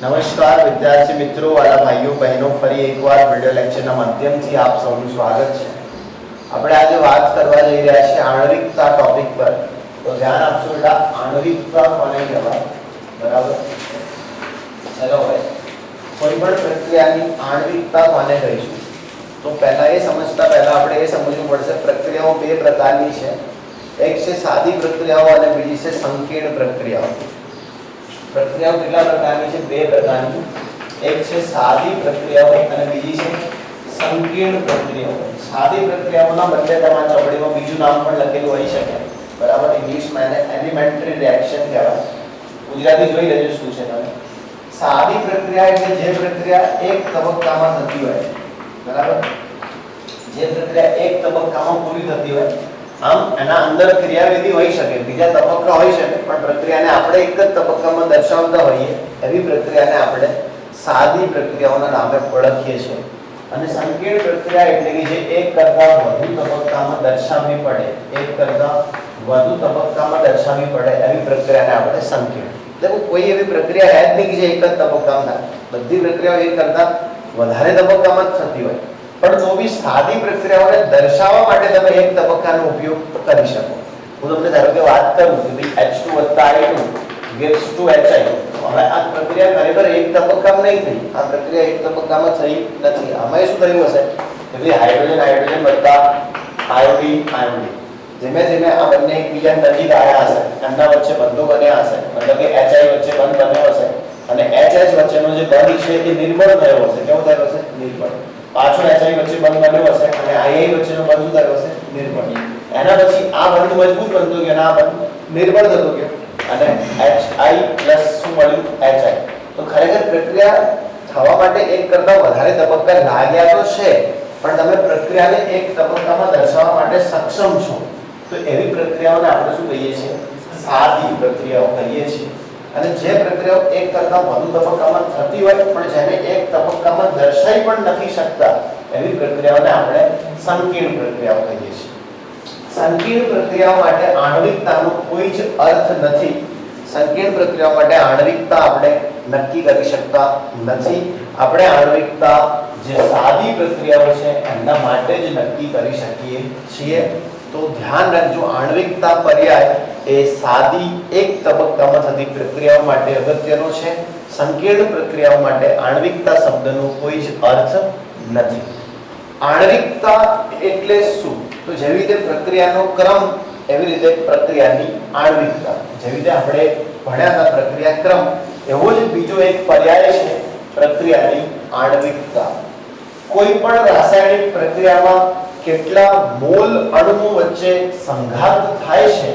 નમસ્કાર વિદ્યાર્થી મિત્રો, વાલા ભાઈઓ બહેનો, ફરી એકવાર વિડિયો લેક્ચરના માધ્યમથી આપ સૌનું સ્વાગત છે. આપણે આજે વાત કરવા જઈ રહ્યા છીએ આણ્વિકતા ટોપિક પર. તો ધ્યાન આપશો બેટા, આણ્વિકતા કોને કહેવાય? બરાબર, ચલો હવે કોઈ પણ પ્રક્રિયાની આણ્વિકતા કોને કહીશું? તો પહેલા એ સમજતા પહેલા આપણે એ સમજવું પડશે પ્રક્રિયાઓ બે પ્રકારની છે. એક છે સાદી પ્રક્રિયાઓ અને બીજી છે સંકીર્ણ પ્રક્રિયાઓ. પ્રક્રિયાઓ કેટલા પ્રકારની છે? બે પ્રકારની. એક છે સાદી પ્રક્રિયાઓ અને બીજી છે સંકીર્ણ પ્રક્રિયાઓ. સાદી પ્રક્રિયાઓના બદલે તમારા ચોપડીમાં બીજું નામ પણ લખેલું હોઈ શકે, બરાબર. ઇંગ્લિશમાં એને એલિમેન્ટરી રિએક્શન કહેવાય. ગુજરાતી જોઈ લેજો શું છે તમે. સાદી પ્રક્રિયા એટલે જે પ્રક્રિયા એક તબક્કામાં થતી હોય, બરાબર. જે પ્રક્રિયા એક તબક્કામાં પૂરી થતી હોય, આમ એના અંદર ક્રિયાવિધિ હોઈ શકે, બીજા તબક્કા હોઈ શકે, પણ પ્રક્રિયાને આપણે એક જ તબક્કામાં દર્શાવતા હોઈએ એવી પ્રક્રિયાને આપણે સાદી પ્રક્રિયાઓના નામે ઓળખીએ છીએ. અને સંકીર્ણ પ્રક્રિયા એટલે કે જે એક કરતાં વધુ તબક્કામાં દર્શાવવી પડે, એક કરતાં વધુ તબક્કામાં દર્શાવવી પડે એવી પ્રક્રિયાને આપણે સંકીર્ણ. એટલે કોઈ એવી પ્રક્રિયા હે જ નહીં કે જે એક જ તબક્કામાં થાય. બધી પ્રક્રિયાઓ એક કરતાં વધારે તબક્કામાં જ થતી હોય, પણ તો બી સાદી પ્રક્રિયાઓને દર્શાવવા માટે તમે એક તબક્કાનો ઉપયોગ કરી શકો. હું તમને ધારો કે વાત કરું કે ભાઈ H2 + I2 gives to HI. હવે આ પ્રક્રિયા ખરેખર એક તબક્કામાં નહીં થઈ. આ પ્રક્રિયા એક તબક્કામાં થઈ નથી. આમાં શું થયું હશે કે ભાઈ હાઇડ્રોજન હાઇડ્રોજન બધા આયોડીન આયોડીન ધીમે ધીમે આ બંને એકબીજા નજીક આવ્યા હશે, એમના વચ્ચે બંધો બન્યા હશે, મતલબ કે HI વચ્ચે બંધ બન્યો હશે અને HH વચ્ચેનો જે બંધ છે એ નિર્બળ થયો હશે. કેવો થયો હશે? નિર્બળ. પાછો HI વચ્ચે બંધ બન્યો હશે અને II વચ્ચેનો બંધ શું થયો હશે? નિર્બળ. એના પછી આ બંધ મજબૂત બનતો ગયો અને આ બંધ નિર્બળ થતો ગયો અને HI + શું મળ્યું? HI. તો ખરેખર પ્રક્રિયા થવા માટે એક કરતાં વધારે તબક્કા લાગ્યા તો છે, પણ તમે પ્રક્રિયાને એક તબક્કામાં દર્શાવવા માટે સક્ષમ છો. તો એવી પ્રક્રિયાઓને આપણે શું કહીએ છીએ? સાદી પ્રક્રિયાઓ કહીએ છીએ. અને જે પ્રક્રિયાઓ એક કરતાં વધુ તબક્કામાં થતી હોય પણ જેને એક તબક્કામાં દર્શાવી પણ નથી શકતા એવી પ્રક્રિયાઓને આપણે સંકીર્ણ પ્રક્રિયાઓ કહીએ છીએ. સંકીર્ણ પ્રક્રિયાઓ માટે આણ્વિકતાનો કોઈ જ અર્થ નથી. સંકીર્ણ પ્રક્રિયાઓ માટે આણ્વિકતા આપણે નક્કી કરી શકતા નથી. આપણે આણ્વિકતા જે સાદી પ્રક્રિયાઓ છે એમના માટે જ નક્કી કરી શકીએ છીએ. તો ધ્યાન રાખજો, આણ્વિકતા પર્યાય એ સાદી એક તબક્કામાં થતી પ્રક્રિયાઓ માટે અગત્યનો છે. સંકીર્ણ પ્રક્રિયાઓ માટે આણ્વિકતા શબ્દનો કોઈ જ અર્થ નથી. આણ્વિકતા એટલે શું? તો જેવી રીતે પ્રક્રિયાનો ક્રમ એવી રીતે પ્રક્રિયાની આણ્વિકતા. જેવી રીતે આપણે ભણ્યા હતા પ્રક્રિયા ક્રમ, એવો જ બીજો એક પર્યાય છે પ્રક્રિયાની આણ્વિકતા. કોઈ પણ રાસાયણિક પ્રક્રિયામાં કેટલા મોલ અણુઓ વચ્ચે સંઘાત થાય છે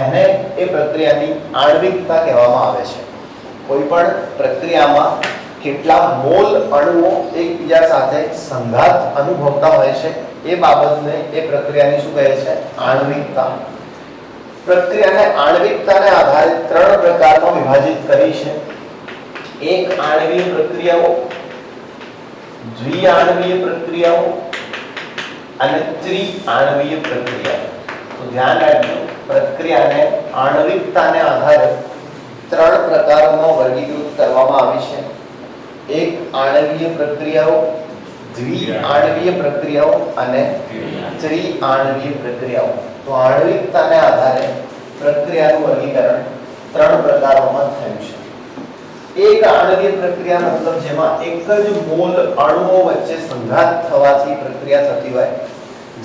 એને એ પ્રક્રિયાની આણ્વિકતા કહેવામાં આવે છે. કોઈ પણ પ્રક્રિયામાં કેટલા મોલ અણુઓ એકબીજા સાથે સંઘાત અનુભવતા હોય છે એ બાબતને એ પ્રક્રિયાની શું કહે છે? આણ્વિકતા. પ્રક્રિયાને આણ્વિકતાને આધારે ત્રણ પ્રકારમાં વિભાજિત કરી છે. એક આણ્વીય પ્રક્રિયાઓ, દ્વિઆણ્વીય પ્રક્રિયાઓ અને ત્રિઆણ્વીય પ્રક્રિયાઓ. તો ધ્યાન રાખજો, પ્રક્રિયાને આણ્વિકતાને આધારે ત્રણ પ્રકારોમાં વર્ગીકૃત કરવામાં આવી છે. એક આણ્વીય પ્રક્રિયાઓ, દ્વિઆણ્વીય પ્રક્રિયાઓ અને ત્રિઆણ્વીય પ્રક્રિયાઓ. તો આણ્વિકતાને આધારે પ્રક્રિયાનું વર્ગીકરણ ત્રણ પ્રકારોમાં થયું છે. એક આણ્વીય પ્રક્રિયા મતલબ જેમાં એક જ મોલ અણુઓ વચ્ચે સંઘાત થવાથી પ્રક્રિયા થતી હોય,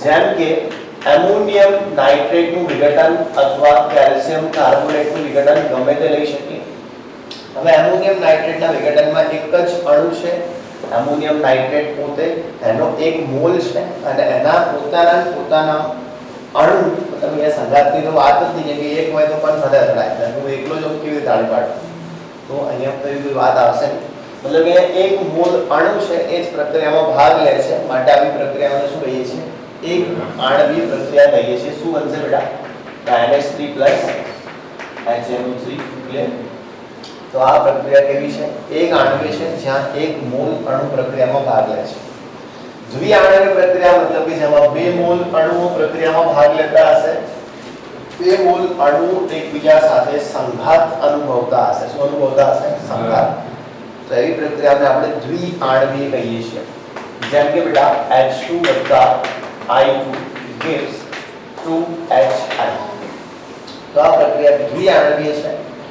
જેમ કે એમોનિયમ નાઇટ્રેટનું વિઘટન અથવા કેલ્શિયમ કાર્બોનેટનું વિઘટન ગમે તે લઈ શકીએ. હવે એમોનિયમ નાઇટ્રેટના વિઘટનમાં એક જ અણુ છે, એમોનિયમ નાઇટ્રેટ પોતે, એનો એક મોલ છે અને એના પોતાના અણુ, મતલબ અહીંયા સંઘાતની તો વાત જ નહીં કે એક હોય તો પણ સાથે અથડાય, હું એકલો જ કેવી રીતે તાળી પાડું? તો અહીંયા તો એવી કોઈ વાત આવશે નહીં. મતલબ કે એક મૂળ અણુ છે એ જ પ્રક્રિયામાં ભાગ લે છે, માટે આવી પ્રક્રિયાઓને શું કહીએ છીએ? એક આણ્વીય પ્રક્રિયા કહીએ છીએ. શું બનશે બેટા? NH3 + HNO3 clear. તો આ પ્રક્રિયા કેવી છે? એક આણ્વીય છે જ્યાં એક મૂળ અણુ પ્રક્રિયામાં ભાગ લે છે. દ્વિઆણ્વીય પ્રક્રિયા મતલબ કે જેમાં બે મૂળ અણુઓ પ્રક્રિયામાં ભાગ લેતા હશે. બે મૂળ અણુ એકબીજા સાથે સંઘાત અનુભવતા હશે. શું અનુભવતા હશે? સંઘાત. એવી પ્રક્રિયાને આપણે દ્વિઆણવીય કહીએ છીએ. જેમ કે બેટા H2 I2 gives 2HI. તો આ પ્રક્રિયા દ્વિઆણવીય છે.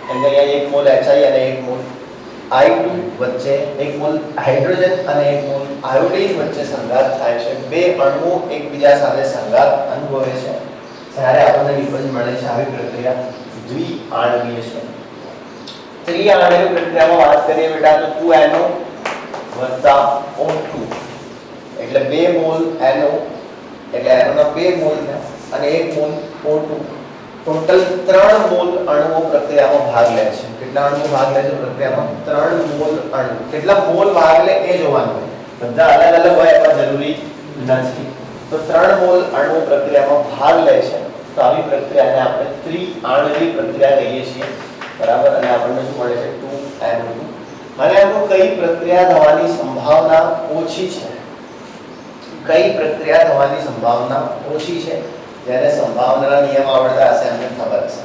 એટલે અહીંયા એક મોલ HI અને એક મોલ I2 વચ્ચે એક મોલ હાઇડ્રોજન અને એક મોલ આયોડીન વચ્ચે સંઘાત થાય છે. બે અણુઓ એકબીજા સાથે સંઘાત અનુભવે છે ત્યારે આપણને નિપજ મળે છે. આવી પ્રક્રિયા દ્વિઆણવીય છે. ત્રિઆણવીય પ્રક્રિયામાં વાત કરીએ બેટા તો 2NO O2 એટલે 2 મોલ NO એટલે NO ના 2 મોલ અને 1 મોલ O2 ટોટલ 3 મોલ અણુઓ પ્રક્રિયામાં ભાગ લે છે. કેટલા અણુઓ ભાગ લે છે પ્રક્રિયામાં? 3 મોલ અણુ. કેટલા મોલ ભાગ લે એ જોવાનું. બધા અલગ અલગ હોય એમાં જરૂરી નથી. તો 3 મોલ અણુઓ પ્રક્રિયામાં ભાગ લે છે. તો આવી પ્રક્રિયાને આપણે ત્રિઆણવીય પ્રક્રિયા કહીએ છીએ. બરાબર. અને આપણને શું મળે છે? 2NO2. અને આનું કઈ પ્રક્રિયા થવાની સંભાવના ઓછી છે? કઈ પ્રક્રિયા થવાની સંભાવના ઓછી છે? જેને સંભાવનાના નિયમ આવડતા હશે એમને ખબર છે.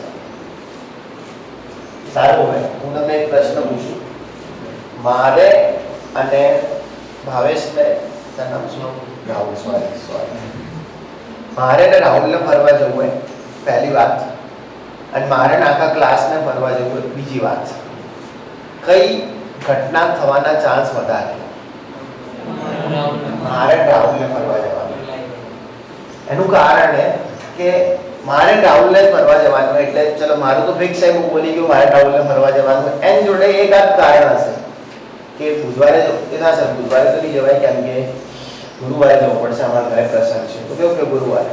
સારું. હવે હું તમને એક પ્રશ્ન પૂછું. મારે અને ભાવેશને નામ શું? રાહુલ. સોરી મારે ને રાહુલને ફરવા જવું હોય પહેલી વાત, અને મારે આખા ક્લાસને ફરવા જવું હોય બીજી વાત. કઈ ઘટના થવાના ચાન્સ વધારે? મારે રાહુલને ફરવા જવાનું. એનું કારણ એ કે મારે રાહુલને ફરવા જવાનું એટલે ચલો મારું તો ફિક્સ છે. હું બોલી ગયો મારે રાહુલને ફરવા જવાનું. એની જોડે એક આ કારણ હશે કે બુધવારે બુધવારે તો નહીં જવાય કેમ કે ગુરુવારે જવું પડશે. અમારા ઘરે પ્રસંગ છે. તો કેવું કે ગુરુવારે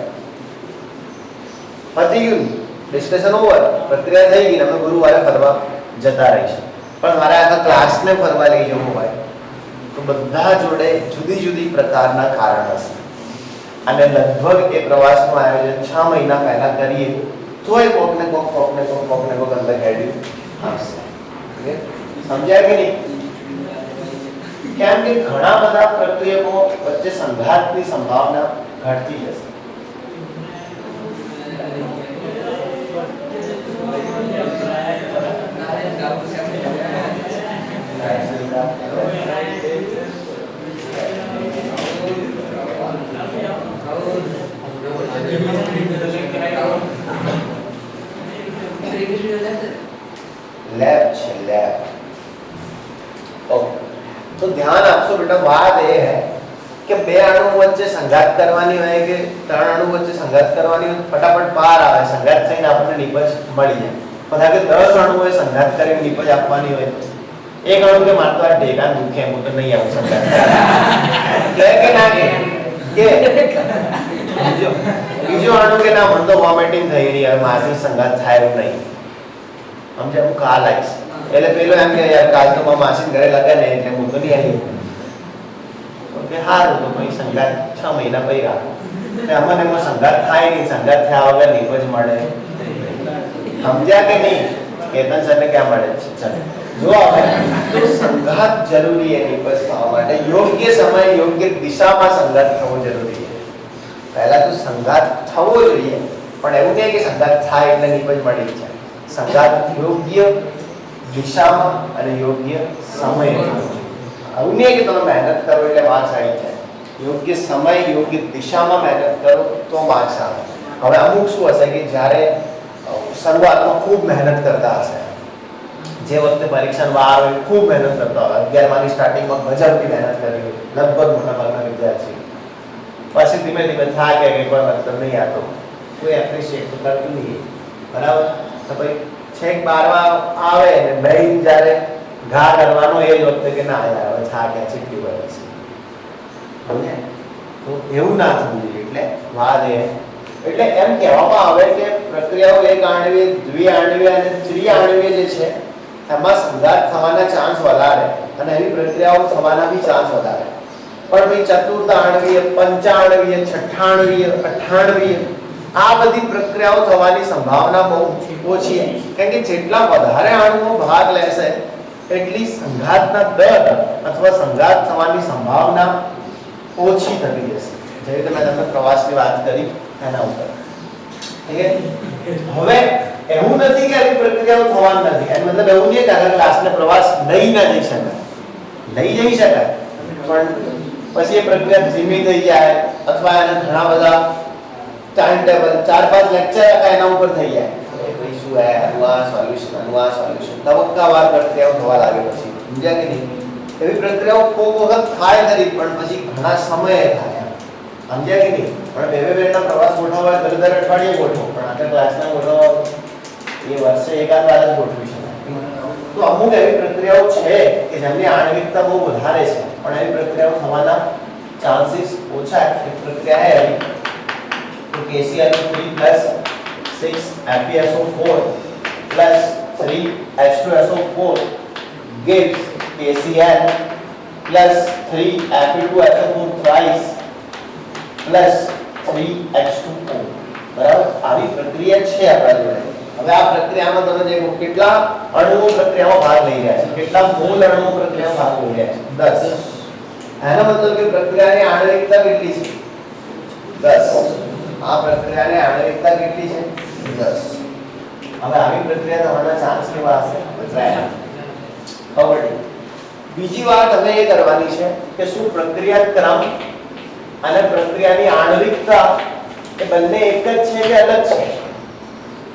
પતી ગયું, ડિસ્કશન ઓવર, પ્રક્રિયા થઈ ગઈ. અમે ગુરુવારે ફરવા જતા રહીશું. પણ મારે આખા ક્લાસને ફરવા લઈ જવું હોય તો બધા જોડે જુદી જુદી પ્રકારના કારણ હશે. અને લગભગ એ પ્રવાસનું આયોજન 6 મહિના પહેલા કરીએ તોય કોકને કોક અંદર હેડ્યું આવશે. સમજાય કે નહીં? કેમ કે ઘણા બધા પ્રક્રિયકો વચ્ચે સંઘાતની સંભાવના ઘટતી જશે. લેબ છે લેબ. ઓકે, તો ધ્યાન આપશો બેટા. વાત એ હે કે બે અણુ વચ્ચે સંઘાત કરવાની હોય કે 3 અણુ વચ્ચે સંઘાત કરવાની હોય ફટાફટ પાર આવે. સંઘાત થઈને આપણને નિપજ મળી જાય. પણ કે 10 અણુઓએ સંઘાત કરીને નિપજ આપવાની હોય એક અણુ કે મારતો આ ઢેકા દુખે હું તો નહીં આવું સંઘાત કે ના કે બીજો અણુ કે ના મને તો વોમિટિંગ થઈ રહી હવે મારાથી સંઘાત થાય એવું નહીં. સમજે? હું કાલ આવીશ એટલે પેલો એમ કે યાર કાલ તો મારા માસી ઘરે લગે ને એટલે હું તો નહીં આવી. ઓકે સારું. તો ભાઈ સંઘાત 6 મહિના પછી રાખો. અમને એમાં સંઘાત થાય નહીં. સંઘાત થયા વગર નિપજ મળે. સમજ્યા કે નહીં? કેતન સરને ક્યાં મળે છે? ચાલો જો હવે તો સંઘાત જરૂરી છે નિપજ થવા માટે. યોગ્ય સમય યોગ્ય દિશામાં સંઘાત થવો જરૂરી છે. પહેલા તો સંઘાત થવો જોઈએ પણ એવું નહીં કે સંઘાત થાય એટલે નિપજ મળી જાય. સંઘાત યોગ્ય દિશામાં અને યોગ્ય સમયે થવો જોઈએ. આવું નહીં કે તમે મહેનત કરો એટલે માર્ક્સ આવી જાય. યોગ્ય સમય યોગ્ય દિશામાં મહેનત કરો તો માર્ક્સ આવે. હવે અમુક શું હશે કે જ્યારે શરૂઆતમાં ખૂબ મહેનત કરતા હશે, જે વખતે પરીક્ષાનો વાર આવે ખૂબ મહેનત કરતા હોય, 11માની સ્ટાર્ટિંગમાં ગજબની મહેનત કરી હોય લગભગ મોટાભાગના વિદ્યાર્થી, પછી ધીમે ધીમે થાકે કે કોઈ મતલબ નહીં આતો કોઈ એપ્રિશિએટ તો કરતું નહીં. બરાબર? તો ભાઈ છેક 12માં આવે ને બેન જ્યારે ઘા કરવાનો એ જ વખતે કે ના યાર હવે થાક્યા ચીટલી વળે છે. સમજે? તો એવું ના થવું જોઈએ. એટલે વાત એ એટલે એમ કહેવામાં આવે કે પ્રક્રિયાઓ એક આણવીય, દ્વિઆણવીય અને ત્રિઆણવીય જે છે એમાં સંઘાત થવાના ચાન્સ વધારે અને એવી પ્રક્રિયાઓ થવાના બી ચાન્સ વધારે. પણ ભાઈ ચતુર્થાણવીય, પંચાણવીય, છઠ્ઠાણવીય, અઠ્ઠાણવીય આ બધી પ્રક્રિયાઓ થવાની સંભાવના બહુ ઓછી છે. કારણ કે જેટલા વધારે અણુઓ ભાગ લેશે એટલી સંઘાતના દર અથવા સંઘાત થવાની સંભાવના ઓછી થતી જશે. જે રીતે મેં તમને પ્રવાસની વાત કરી એના ઉપર. હવે એવું નથી કે આવી પ્રક્રિયાઓ થવાની નથી. એનો મતલબ એવું નહીં કે આગળ ક્લાસને પ્રવાસ લઈ ના જઈ શકાય. લઈ જઈ શકાય, પણ પછી એ પ્રક્રિયા ધીમી થઈ જાય અથવા એને ઘણા બધા ટાઈમ ટેબલ 4-5 લેક્ચર એના ઉપર થઈ જાય. ભાઈ શું હે આ સોલ્યુશન તબક્કાવાર પ્રક્રિયાઓ થવા લાગે પછી, સમજ્યા કે નહીં? એવી પ્રક્રિયાઓ ખૂબ વખત થાય ખરી, પણ પછી ઘણા સમયે થાય, સમજ્યા કે નહીં? પણ બે બેના પ્રવાસ ગોઠવવા દર અઠવાડિયે ગોઠવો, પણ આખા ક્લાસના ગોઠવવા એ વર્ષે એકાદ વાર જ ગોઠવી શકાય. તો અમુક એવી પ્રક્રિયાઓ છે કે જેમની આણ્વિકતા બહુ વધારે છે, પણ એવી પ્રક્રિયાઓ થવાના ચાન્સીસ ઓછા છે. પ્રક્રિયા है तो KCl3 + 6FeSO4 + 3H2SO4 gives KCl + 3Fe2SO4 thrice + 3H2O. બરાબર, આવી પ્રક્રિયા છે આપણા જોડે. હવે આ પ્રક્રિયામાં તમે જે કેટલા અણુઓ પ્રક્રિયામાં ભાગ લઈ રહ્યા છે, કેટલા મોલ અણુઓ પ્રક્રિયામાં ભાગ લઈ રહ્યા છે? 10. એનો મતલબ કે પ્રક્રિયાની આણ્વિકતા કેટલી છે? 10. આ પ્રક્રિયાની આણ્વિકતા કેટલી છે? 10. હવે આવી પ્રક્રિયા થવાના ચાન્સ કેવા હશે? બતાવ્યા. ખબર. બીજી વાત હવે એ કરવાની છે કે શું પ્રક્રિયા ક્રમ અને પ્રક્રિયાની આણ્વિકતા એ બંને એક જ છે કે અલગ છે?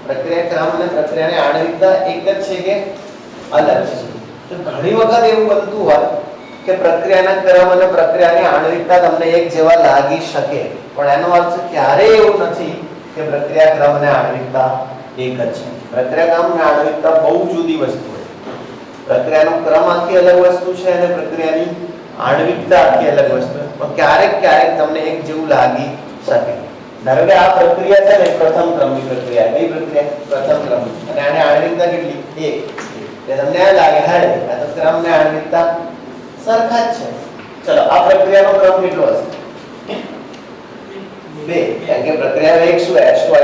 પ્રક્રિયા ક્રમ અને પ્રક્રિયાની આણ્વિકતા એક જ છે કે અલગ છે? તો ઘણી વખત એવું બનતું હોય કે પ્રક્રિયાના ક્રમ અને પ્રક્રિયાની આણ્વિકતા તમને એક જેવા લાગી શકે, પણ એનો અર્થ ક્યારેય એવું નથી કે પ્રક્રિયા ક્રમ અને આણ્વિકતા એક જ છે. પ્રક્રિયા ક્રમ અને આણ્વિકતા બહુ જુદી વસ્તુ છે. પ્રક્રિયાનો ક્રમ આખી અલગ વસ્તુ છે અને પ્રક્રિયાની આણ્વિકતા આખી અલગ વસ્તુ છે, પણ ક્યારેક તમને એક જેવું લાગી શકે. ધારો કે આ પ્રક્રિયા છે ને પ્રથમ ક્રમની પ્રક્રિયા, કઈ પ્રક્રિયા? પ્રથમ ક્રમની, અને આને આણ્વિકતા કેટલી? 1. એટલે તમને એમ લાગે હે આ તો ક્રમ ને આણ્વિકતા સરખા જ છે. ચલો આ પ્રક્રિયાનો ક્રમ કેટલો હશે? 2. કેમ કે પ્રક્રિયાનો એક શું? H2O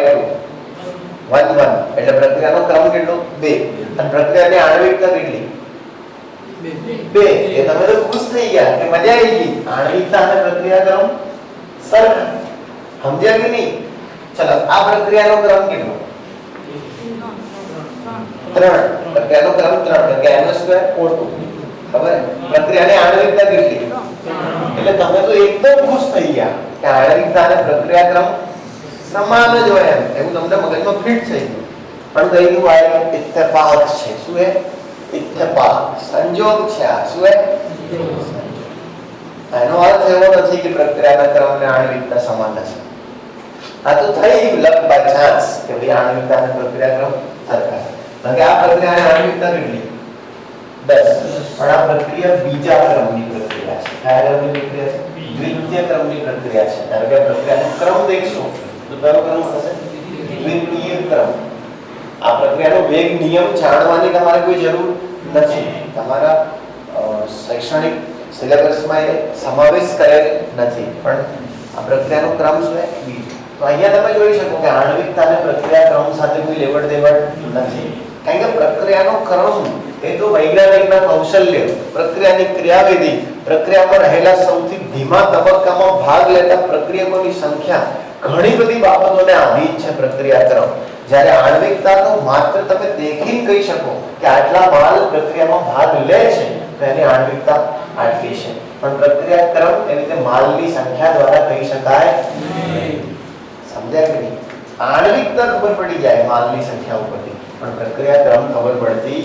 1 એટલે પ્રક્રિયાનો ક્રમ કેટલો? 2. અને પ્રક્રિયાની આણ્વિકતા કેટલી? 2. એ તમે તો ખુશ થઈ ગયા કે મજા આવી ગઈ, આણ્વિકતા અને પ્રક્રિયા ક્રમ સરખા. સમજ્યા કે નહીં? ચલો આ પ્રક્રિયાનો ક્રમ કેટલો? 3. પ્રક્રિયાનો ક્રમ 3 એટલે NO2 O2. ખબર? પ્રક્રિયાની આણ્વિકતા કેટલી? એટલે તમે તો એકદમ ખુશ થઈ ગયા કે આણ્વિકતા અને પ્રક્રિયા ક્રમ સમાન જ હોય એમ, એવું તમને મગજમાં ફિટ થઈ ગયું. પણ કઈ ગયું આ ઇત્તેફાક છે. શું હે? ઇત્તેફાક, સંજોગ છે. આ શું હે? એનો અર્થ એવો નથી કે પ્રક્રિયાના ક્રમ અને આણ્વિકતા સમાન છે. આ તો થઈ લક બાય ચાન્સ કે ભાઈ આણ્વિકતા અને પ્રક્રિયા ક્રમ સરખા છે. કારણ કે આ પ્રક્રિયાની આણ્વિકતા કેટલી? 10. પણ આ પ્રક્રિયા બીજા ક્રમની પ્રક્રિયા છે. કયા ક્રમની પ્રક્રિયા છે? દ્વિતીય ક્રમની પ્રક્રિયા છે. ધારો કે પ્રક્રિયાનો ક્રમ દેખશો તો કયો ક્રમ હશે? દ્વિતીય ક્રમ. આ પ્રક્રિયાનો વેગ નિયમ જાણવાની તમારે કોઈ જરૂર નથી, તમારા શૈક્ષણિક સિલેબસમાં એ સમાવેશ કરેલ નથી, પણ આ પ્રક્રિયાનો ક્રમ શું છે? બીજો. તો અહીંયા તમે જોઈ શકો કે આણ્વિકતા અને પ્રક્રિયા ક્રમ સાથે કોઈ લેવડ દેવડ નથી, કારણ કે પ્રક્રિયાનો ક્રમ એ તો વૈજ્ઞાનિકના કૌશલ્ય, પ્રક્રિયાની ક્રિયાવિધિ, પ્રક્રિયામાં રહેલા સૌથી ધીમા તબક્કામાં ભાગ લેતા પ્રક્રિયકોની સંખ્યા, ઘણી બધી બાબતોને આધીન છે પ્રક્રિયા ક્રમ. જ્યારે આણ્વિકતા તો માત્ર તમે દેખીને કહી શકો કે આટલા માલ પ્રક્રિયામાં ભાગ લે છે તો એની આણ્વિકતા આટલી છે, પણ પ્રક્રિયા ક્રમ એ રીતે માલની સંખ્યા દ્વારા કહી શકાય નહીં. સમજ્યા કે નહીં? આણ્વિકતા ખબર પડી જાય માલની સંખ્યા ઉપરથી, પણ પ્રક્રિયા ક્રમ ખબર પડતી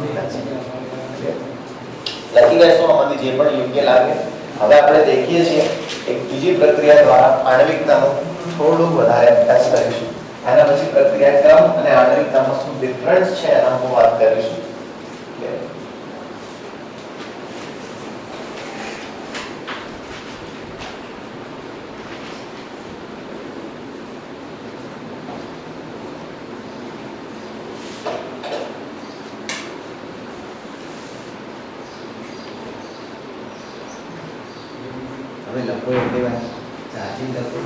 નથી. લખી લેશો આમાંથી જે પણ યોગ્ય લાગે. હવે આપણે દેખીએ છીએ એક બીજી પ્રક્રિયા દ્વારા આણ્વિકતાનો થોડું વધારે અભ્યાસ કરીશું. એના પછી પ્રક્રિયા ક્રમ અને આણ્વિકતામાં શું ડિફરન્સ છે એના પર વાત કરીશું. હવે લખો એટલે ચાર્જિંગ લખો.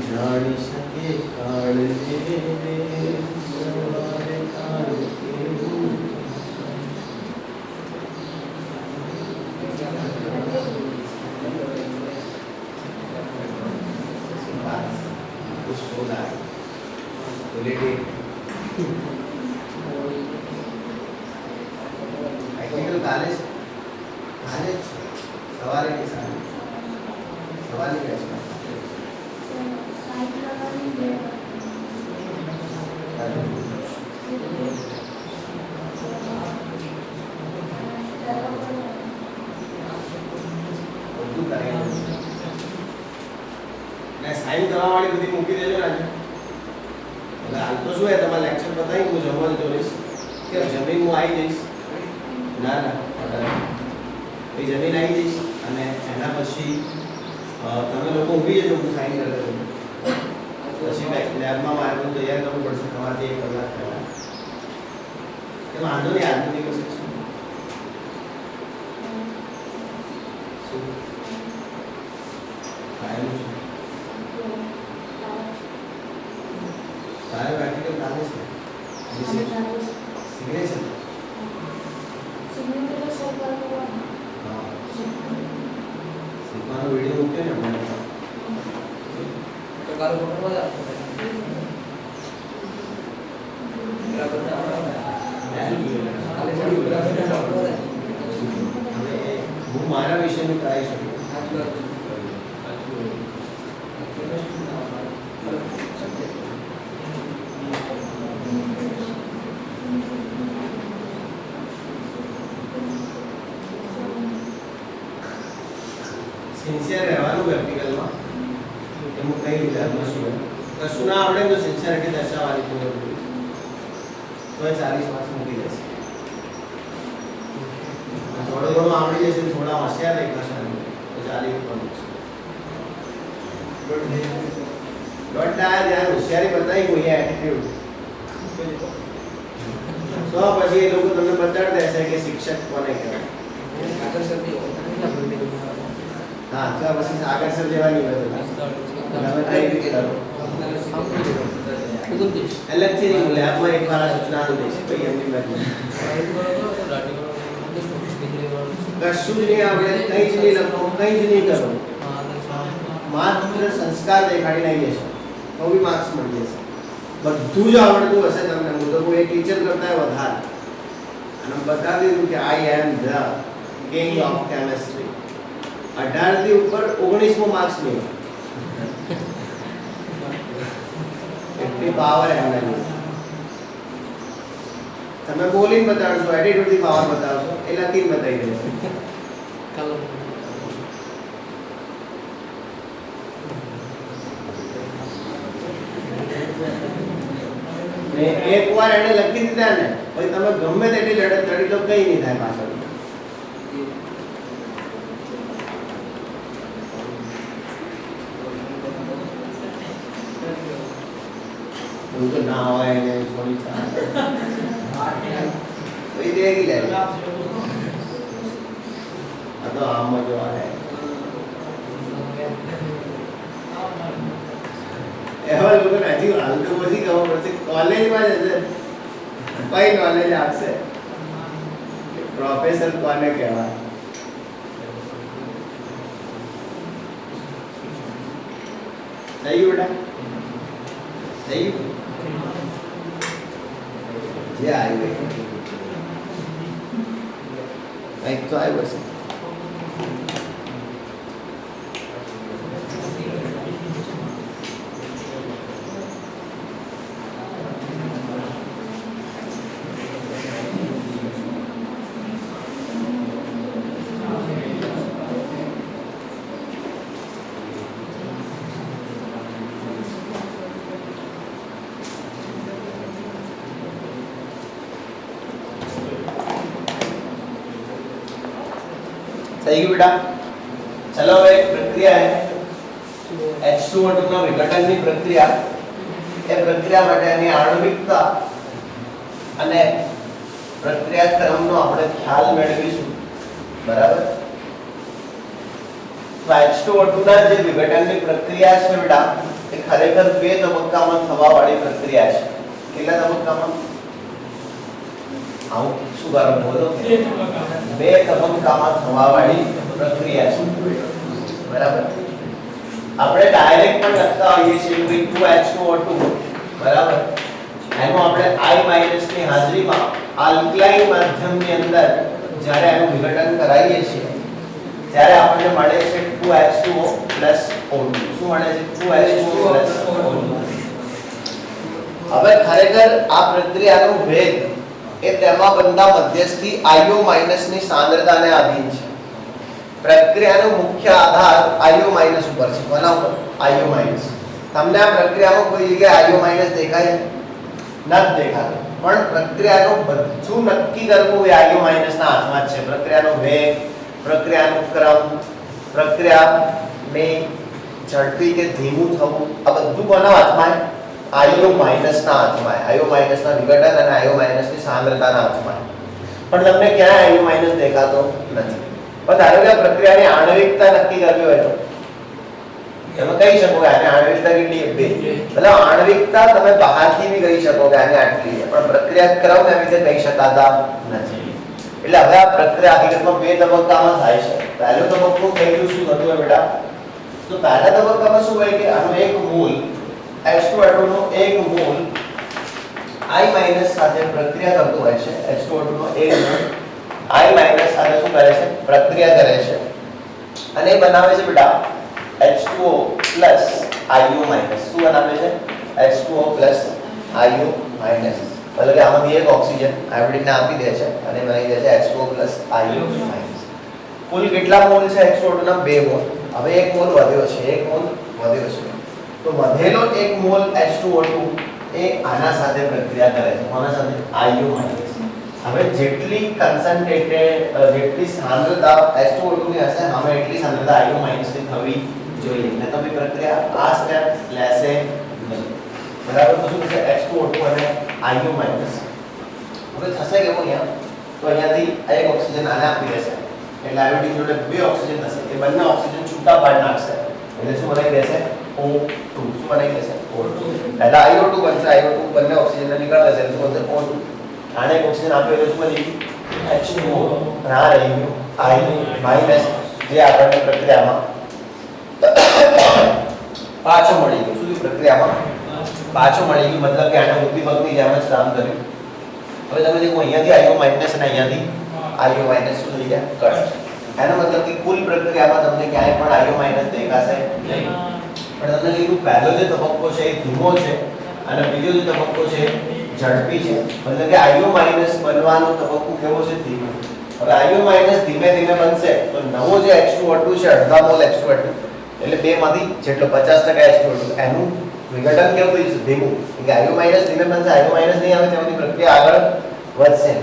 જાણી શકે કાળ લાગે ક્વોલિટી પ્રેક્ટિકલ કાલે સવારે કે સાંજે સવારે બેસમાં સાઈન કરવા વાળી બધી મૂકી દેજો ને આજે એટલે હાલ તો શું હે તમારા લેક્ચર બતાવી હું જમવા જઈશ કે જમીન હું આવી જઈશ ના એ જમીન આવી જઈશ અને એના પછી તમે લોકો ઊભી જજો હું સાઈન કરી દઉં પછી લેબમાં મારે બધું તૈયાર કરવું પડશે તમારાથી 1 કલાક પહેલા એ વાંધો નહીં આજનો દિવસ છે શું કાયનું શું सारे प्रैक्टिकल काले से सिग्नेचर सिग्नेचर का सब कर हुआ हां सिग्मा वीडियो मूके ने हमने तो काल फोटो वाला मेरा बता હું મારા વિષયનું ટ્રાય કરું સિન્સિયર રહેવાનું પ્રેક્ટિકલમાં કે હું કઈ રીતે શું કશું ના આવડે તો સિન્સિયરિટી દર્શાવવાની પૂરેપૂરી તો 40 માર્ક્સ મૂકી દેશે થોડો ઘણો આવડી જશે થોડા હોશિયાર રહી જશે તો 40 ઉપર મૂકશે ડોન્ટ યાર હોશિયારી બતાવી કોઈ એટીટ્યુડ તો પછી એ લોકો તમને બતાડી દેશે કે શિક્ષક કોને કહેવાય આગળ સરથી हाँ तो बस आगे सर जवानी है हमें ट्राई भी करो अलग से नहीं बोले आपको एक बार सूचना दो देश कोई हम नहीं बैठे कशु नहीं आवड़े कहीं ज नहीं लगो कहीं ज नहीं करो मात्र संस्कार देखाड़ी नहीं है तो भी मार्क्स मिल जैसे બધું જ આવડતું હશે તમને હું તો કોઈ ટીચર કરતા હોય વધારે અને બતા દીધું કે I am the king of chemistry 18 થી ઉપર 19મો માર્ક્સ નહીં એટલી પાવર એમને તમે બોલીને બતાડશો એટીટ્યુડ થી પાવર બતાવશો એ લખીને બતાવી દેશે ને એકવાર એને લખી દીધા ને પછી તમે ગમે તેટલી લડત લડી તો કઈ નહીં થાય પાછળ उनको ना होए ने थोड़ी कोई देगी ले तो आम जो आ है एवं लोग ना जी हाल तो वही कहो बच्चे कॉलेज में जैसे कोई नॉलेज आपसे प्रोफेसर कौन है क्या सही बेटा सही ये आई गई एक तो आई बस सही बेटा चलो एक प्रक्रिया है H2O2 ના વિઘટનની પ્રક્રિયા એ પ્રક્રિયા માટેની આણ્વિકતા અને પ્રક્રિયા ક્રમનો આપણે ખ્યાલ મેળવીશું બરાબર તો H2O2 ના જે વિઘટનની પ્રક્રિયા છે બેટા એ ખરેખર બે તબક્કામાં થવા વાળી પ્રક્રિયા છે કેટલા તબક્કામાં આવું શું કરો બોલો બે તબક્કામાં થવા વાળી પ્રક્રિયા છે બરાબર આપણે ડાયરેક્ટ પણ લખતા હોઈએ છીએ કે 2H2O2 બરાબર એનો આપણે I- ની હાજરીમાં આલ્કલાઇન માધ્યમની અંદર જ્યારે એનું વિઘટન કરાવીએ છીએ ત્યારે આપણને મળે છે 2H2O O2 શું મળે છે 2H2O O2 હવે ખરેખર આ પ્રક્રિયાનો વેગ એ તેમાં બનતા મધ્યસ્થી IO- ની સાંદ્રતાને આધીન છે પ્રક્રિયાનો મુખ્ય આધાર IO- ઉપર છે કોના ઉપર IO-. તમને આ પ્રક્રિયામાં કોઈ જગ્યાએ IO- દેખાય નથી દેખાતું પણ પ્રક્રિયાનું બધું નક્કી કરવું એ IO- ના હાથમાં જ છે પ્રક્રિયાનો વેગ પ્રક્રિયાનો ક્રમ પ્રક્રિયાને ઝડપી કે ધીમું થવું આ બધું કોના હાથમાં IO- ના હાથમાં IO- ના વિઘટન અને IO- ની સાંદ્રતાના હાથમાં પણ તમને ક્યાં IO- દેખાતો નથી પણ ધારો કે પ્રક્રિયાની આણ્વિકતા નક્કી કરવી હોય તો તમે કહી શકો કે આને આણ્વિકતા કેટલી છે 2 એટલે આણ્વિકતા તમે બહારથી બી કહી શકો કે આને આટલી છે પણ પ્રક્રિયા ક્રમ એવી રીતે કહી શકાતા નથી એટલે હવે આ પ્રક્રિયા હકીકતમાં બે તબક્કામાં થાય છે પહેલો તબક્કો કઈલું શું થતું હોય બેટા તો પહેલા તબક્કામાં શું હોય કે આનો એક મોલ H2O2 નો એક મોલ I- સાથે પ્રક્રિયા કરતો હોય છે H2O2 નો એક મોલ I- સાથે શું કરે છે પ્રક્રિયા કરે છે અને એ બનાવે છે બેટા H2O IO- શું બનાવે છે H2O IO- એટલે કે આમાંથી એક ઓક્સિજન આયોડિનને આપી દે છે અને બનાવી દે છે H2O IO-. કુલ કેટલા મોલ છે H2O2 ના 2 મોલ હવે એક મોલ વધ્યો છે તો વધેલો એક મોલ H2O2 એ આના સાથે પ્રક્રિયા કરે છે કોના સાથે IO-. હવે જેટલી કન્સન્ટ્રેટેડ જેટલી સાંદ્રતા H2O2 ની હશે હવે એટલી સાંદ્રતા IO- ની થવી જોઈએ એટલે તમે પ્રક્રિયા આ સ્ટેપ લેશે નહીં બરાબર તો શું થશે H2O2 અને IO-. હવે થશે કેવું અહીંયા તો અહીંયાથી એક ઓક્સિજન આને આપી દેશે એટલે આયોડિન જોડે 2 ઓક્સિજન થશે એ બંને ઓક્સિજન છૂટા પાડી નાખશે એટલે શું બનાવી દેશે O2 શું બનાવી દેશે O2 એટલે IO2 બનશે IO2 બંને ઓક્સિજન નીકળ દેશે એટલે શું બનશે O2 આને એક ઓક્સિજન આપ્યો એટલે શું બની H2O અને આ રહી ગયું I- જે આપણને પ્રક્રિયામાં પાછો મળી ગયો સુધી પ્રક્રિયામાં પાછો મળી ગયો મતલબ કે આને ઉદ્દીપકની જેમ જ કામ કર્યું હવે તમે દેખો અહીંયાથી IO- અને અહીંયાથી IO- શું થઈ ગયા કટ એનો મતલબ કે કુલ પ્રક્રિયામાં તમને ક્યાંય પણ IO- દેખાશે નહીં પણ તમને કીધું પહેલો જે તબક્કો છે એ ધીમો છે અને બીજો જે તબક્કો છે ઝડપી છે મતલબ કે IO- બનવાનો તબક્કો કેવો છે ધીમો હવે IO- ધીમે ધીમે બનશે તો નવો જે H2O2 છે અડધા મોલ H2O2 એટલે બે માંથી જેટલો 50% H2O2 એનું વિઘટન કેવું થયું છે ધીમું કે IO- ધીમે બનશે IO- નહીં આવે તેની પ્રક્રિયા આગળ વધશે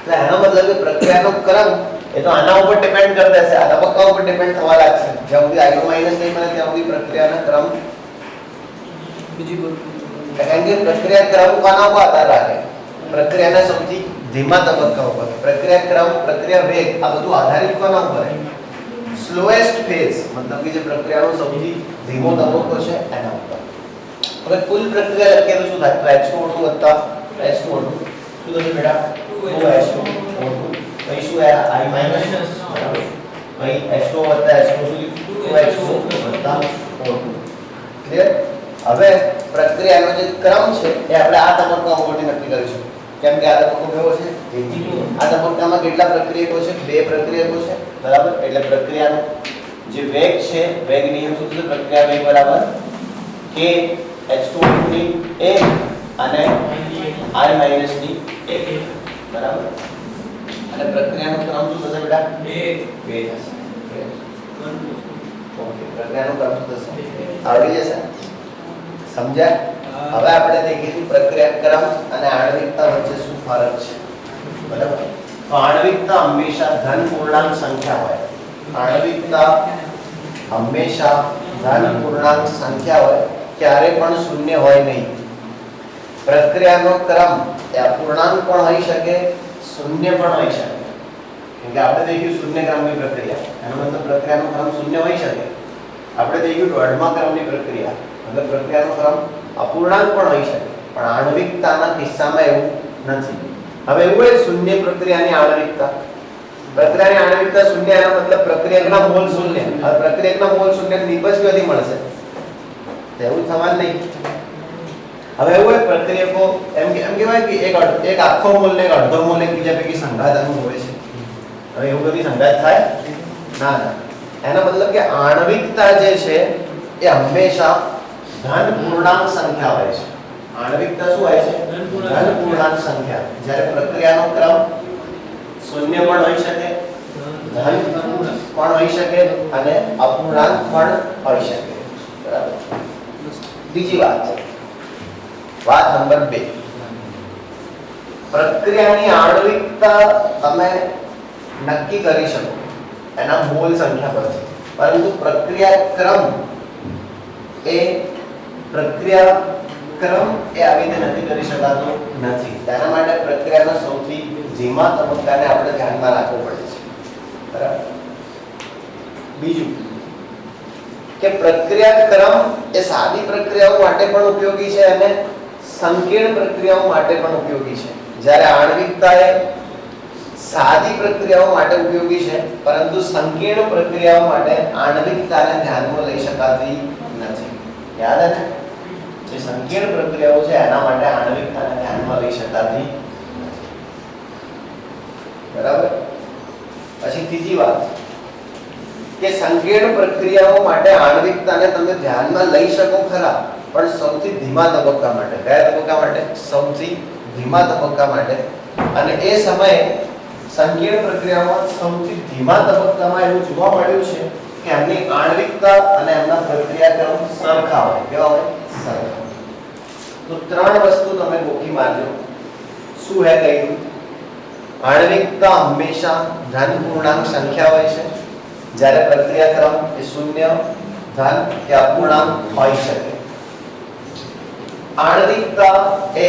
તો એનો મતલબ કે પ્રક્રિયાનો ક્રમ એ તો આના ઉપર ડિપેન્ડ કરી દેશે આ તબક્કા ઉપર ડિપેન્ડ થવા લાગશે જ્યાં સુધી IO- નહીં બને ત્યાં સુધી પ્રક્રિયાનો ક્રમ બીજી કારણ કે પ્રક્રિયા ક્રમ કોના ઉપર આધાર રાખે પ્રક્રિયાના સૌથી ધીમા તબક્કા ઉપર પ્રક્રિયા ક્રમ પ્રક્રિયા વેગ આ બધું આધારિત કોના ઉપર સ્લોએસ્ટ ફેઝ મતલબ કે જે પ્રક્રિયાનો સૌથી ધીમો તબક્કો છે એના ઉપર હવે કુલ પ્રક્રિયા લખીએ તો શું થાય તો H2O2 H2O2 શું થશે બેટા 2H2O2 પછી શું આયા I- બરાબર પછી H2O H2O સુધી 2H2O O2 ક્લિયર હવે પ્રક્રિયાનો જે ક્રમ છે એ આપણે આ તબક્કા ઉપરથી નક્કી કરીશું કેમ કે આ તબક્કો કેવો છે આ તબક્કામાં કેટલા પ્રક્રિયકો છે બે પ્રક્રિયકો છે બરાબર એટલે પ્રક્રિયાનો જે વેગ છે વેગ નિયમ શું છે પ્રક્રિયા વેગ બરાબર k H2O ની 1 અને I- ની 1 બરાબર અને પ્રક્રિયાનો ક્રમ શું થશે બેટા 2 થશે ઓકે પ્રક્રિયાનો ક્રમ શું થશે આવડી જશે સમજ્યા હવે આપણે દેખીશું પ્રક્રિયા ક્રમ અને આણ્વિકતા વચ્ચે શું ફરક છે બરાબર તો આણ્વિકતા હંમેશા ધન પૂર્ણાંક સંખ્યા હોય આણ્વિકતા હંમેશા ધન પૂર્ણાંક સંખ્યા હોય ક્યારે પણ શૂન્ય હોય નહીં પ્રક્રિયાનો ક્રમ એ અપૂર્ણાંક પણ હોઈ શકે શૂન્ય પણ હોઈ શકે કેમ કે આપણે દેખ્યું શૂન્ય ક્રમની પ્રક્રિયા એનો મતલબ પ્રક્રિયાનો ક્રમ શૂન્ય હોઈ શકે આપણે દેખ્યું દોઢમા ક્રમની પ્રક્રિયા મતલબ પ્રક્રિયાનો ક્રમ અપૂર્ણાંક પણ હોઈ શકે પણ આણ્વિકતાના કિસ્સામાં એવું નથી હવે એવું હોય શૂન્ય પ્રક્રિયાની આણ્વિકતા પ્રક્રિયાની આણ્વિકતા શૂન્ય એનો મતલબ પ્રક્રિયકના મોલ શૂન્ય. હવે પ્રક્રિયકના મોલ શૂન્ય નિપજ ક્યાંથી મળશે? એવું થવાનું નહીં. હવે એવું એક પ્રક્રિયકો એમ કહેવાય કે એક આખો મોલ ને એક અડધો મોલ એકબીજા પૈકી સંઘાત અનુભવે છે. હવે એવું કદી સંઘાત થાય ના. એનો મતલબ કે આણ્વિકતા જે છે એ હંમેશા ધન પૂર્ણાંક સંખ્યા હોય છે. આણ્વિકતા શું હોય છે? ધન પૂર્ણાંક સંખ્યા. જ્યારે પ્રક્રિયાનો ક્રમ શૂન્ય પણ હોઈ શકે, ધન પણ હોઈ શકે અને અપૂર્ણાંક પણ હોઈ શકે. બરાબર. બીજી વાત નંબર 2, પ્રક્રિયાની આણ્વિકતા તમે નક્કી કરી શકો એના મોલ સંખ્યા પરથી, પરંતુ પ્રક્રિયા ક્રમ એ આવી રીતે નક્કી કરી શકાતો નથી. તેના માટે પ્રક્રિયાના સૌથી ધીમા તબક્કાને આપણે ધ્યાનમાં રાખવો પડે છે. બરાબર. બીજું કે પ્રક્રિયા ક્રમ એ સાદી પ્રક્રિયાઓ માટે પણ ઉપયોગી છે અને સંકીર્ણ પ્રક્રિયાઓ માટે પણ ઉપયોગી છે. જ્યારે આણ્વિકતા એ સાદી પ્રક્રિયાઓ માટે ઉપયોગી છે, પરંતુ સંકીર્ણ પ્રક્રિયાઓ માટે આણ્વિકતાને ધ્યાનમાં લઈ શકાતી નથી. યાદ છે? જે સંકીર્ણ પ્રક્રિયાઓ છે એના માટે આણ્વિકતાને ધ્યાનમાં લઈ શકાતી નથી. બરાબર. પછી ત્રીજી વાત કે સંકીર્ણ પ્રક્રિયાઓ માટે આણ્વિકતાને તમે ધ્યાનમાં લઈ શકો ખરા, પણ સૌથી ધીમા તબક્કા માટે. કયા તબક્કા માટે? સૌથી ધીમા તબક્કા માટે. અને એ સમયે સંકીર્ણ પ્રક્રિયાઓમાં સૌથી ધીમા તબક્કામાં એવું જોવા મળ્યું છે કે એમની આણ્વિકતા અને એમના પ્રક્રિયાક્રમ સરખા હોય. કેવા હોય? સરખા. તો 3 વસ્તુ તમે ગોખી મારજો. શું હે કહ્યું? આણ્વિકતા હંમેશા ધન પૂર્ણાંક સંખ્યા હોય છે, જ્યારે પ્રક્રિયાક્રમ એ શૂન્ય, ધન કે અપૂર્ણાંક હોઈ શકે. આણ્વિકતા એ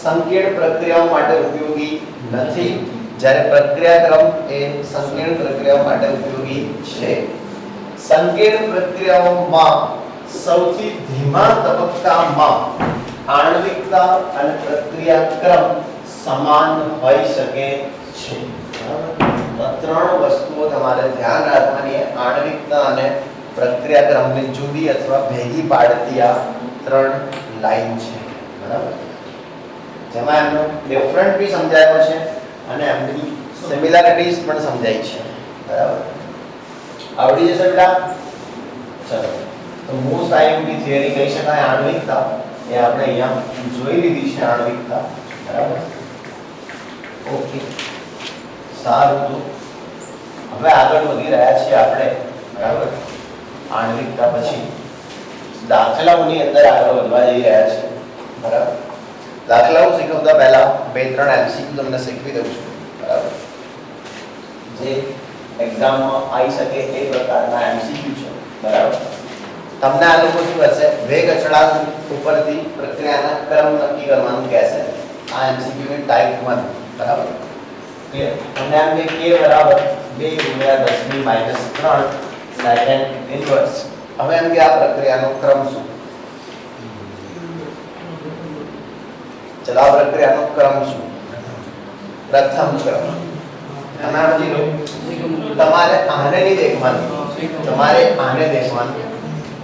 સંકીર્ણ પ્રક્રિયાઓ માટે ઉપયોગી નથી, જ્યારે પ્રક્રિયાક્રમ એ સંકીર્ણ પ્રક્રિયાઓ માટે ઉપયોગી છે. સંકીર્ણ પ્રક્રિયાઓમાં સૌથી ધીમા તબક્કામાં આણ્વિકતા અને પ્રક્રિયાક્રમ સમાન હોઈ શકે છે. બરાબર. 3 વસ્તુઓ તમારે ધ્યાન રાખવાની. આણ્વિકતા અને પ્રક્રિયાક્રમને જુદી અથવા ભેગી પાડતી આ 3 લાઈન છે. બરાબર. જેમાં એમનો ડિફરન્ટ બી સમજાયો છે અને એમની સિમિલારિટીઝ પણ સમજાઈ છે. બરાબર. આવડી જશે બેટા? ચલો, તો મોસ્ટ આઈએમપી થિયરી કહી શકાય આણ્વિકતા એ આપણે અહીંયા જોઈ લીધી છે. આણ્વિકતા. બરાબર. ઓકે, સારું. તો હવે આગળ વધી રહ્યા છીએ આપણે. બરાબર. આણ્વિકતા પછી દાખલાઓની અંદર આગળ વધવા જઈ રહ્યા છે. બરાબર. દાખલાઓ શીખવતા પહેલા 2-3 એમસીક્યુ તમને શીખવી દઉં છું. બરાબર. જે એક્ઝામમાં આવી શકે એ પ્રકારના એમસીક્યુ છે. બરાબર. તમને આ લોકો શું હશે? વેગ અચળાંક ઉપરથી પ્રક્રિયાના ક્રમ નક્કી કરવાનું કહેશે. આ એમસીક્યુ ની ટાઈપ 1. બરાબર. ક્લિયર? તમને આમ કે k બરાબર 2 × 10⁻³ સેકન્ડ ઇન્વર્સ. હવે એમ કે આ પ્રક્રિયાનો ક્રમ શું? ચલો, આ પ્રક્રિયાનો ક્રમ શું? પ્રથમ ક્રમ. તમારે આને નહીં દેખવાનું, તમારે આને દેખવાનું.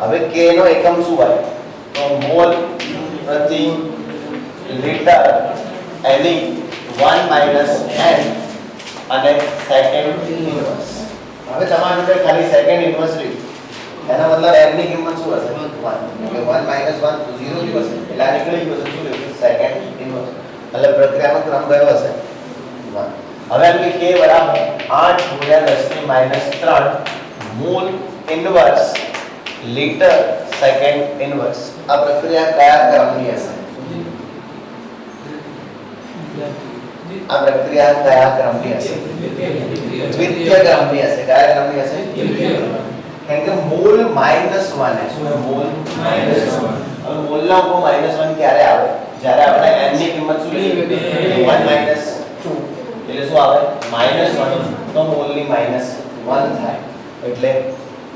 હવે k નો એકમ શું હોય? તો મોલ પ્રતિ લિટર એની 1 - n અને સેકન્ડ ઇન્વર્સ. હવે તમારા અંદર ખાલી સેકન્ડ ઇન્વર્સ રહ્યું. એનો મતલબ n ની કિંમત શું હશે? 1. એટલે 1 - 1 તો 0 જ હશે. એટલે આ નીકળી ગયું. શું લખ્યું? Second inverse. એટલે પ્રક્રિયાનો ક્રમ કયો હશે? 1. હવે એમ કે k બરાબર 8 × 10⁻³ mall inverse litre second inverse. આ પ્રક્રિયા કયા ક્રમની હશે? આ પ્રક્રિયા કયા ક્રમની હશે? દ્વિતીય ક્રમની હશે. કયા ક્રમની હશે? કારણ કે મોલ -1 છે. શું છે? મોલ -1. હવે મોલના ઉપર -1 ક્યારે આવે? જ્યારે આપણે n ની કિંમત શું લઈએ? 1 - 2 એટલે શું આવે? -1. તો મોલની -1 થાય. એટલે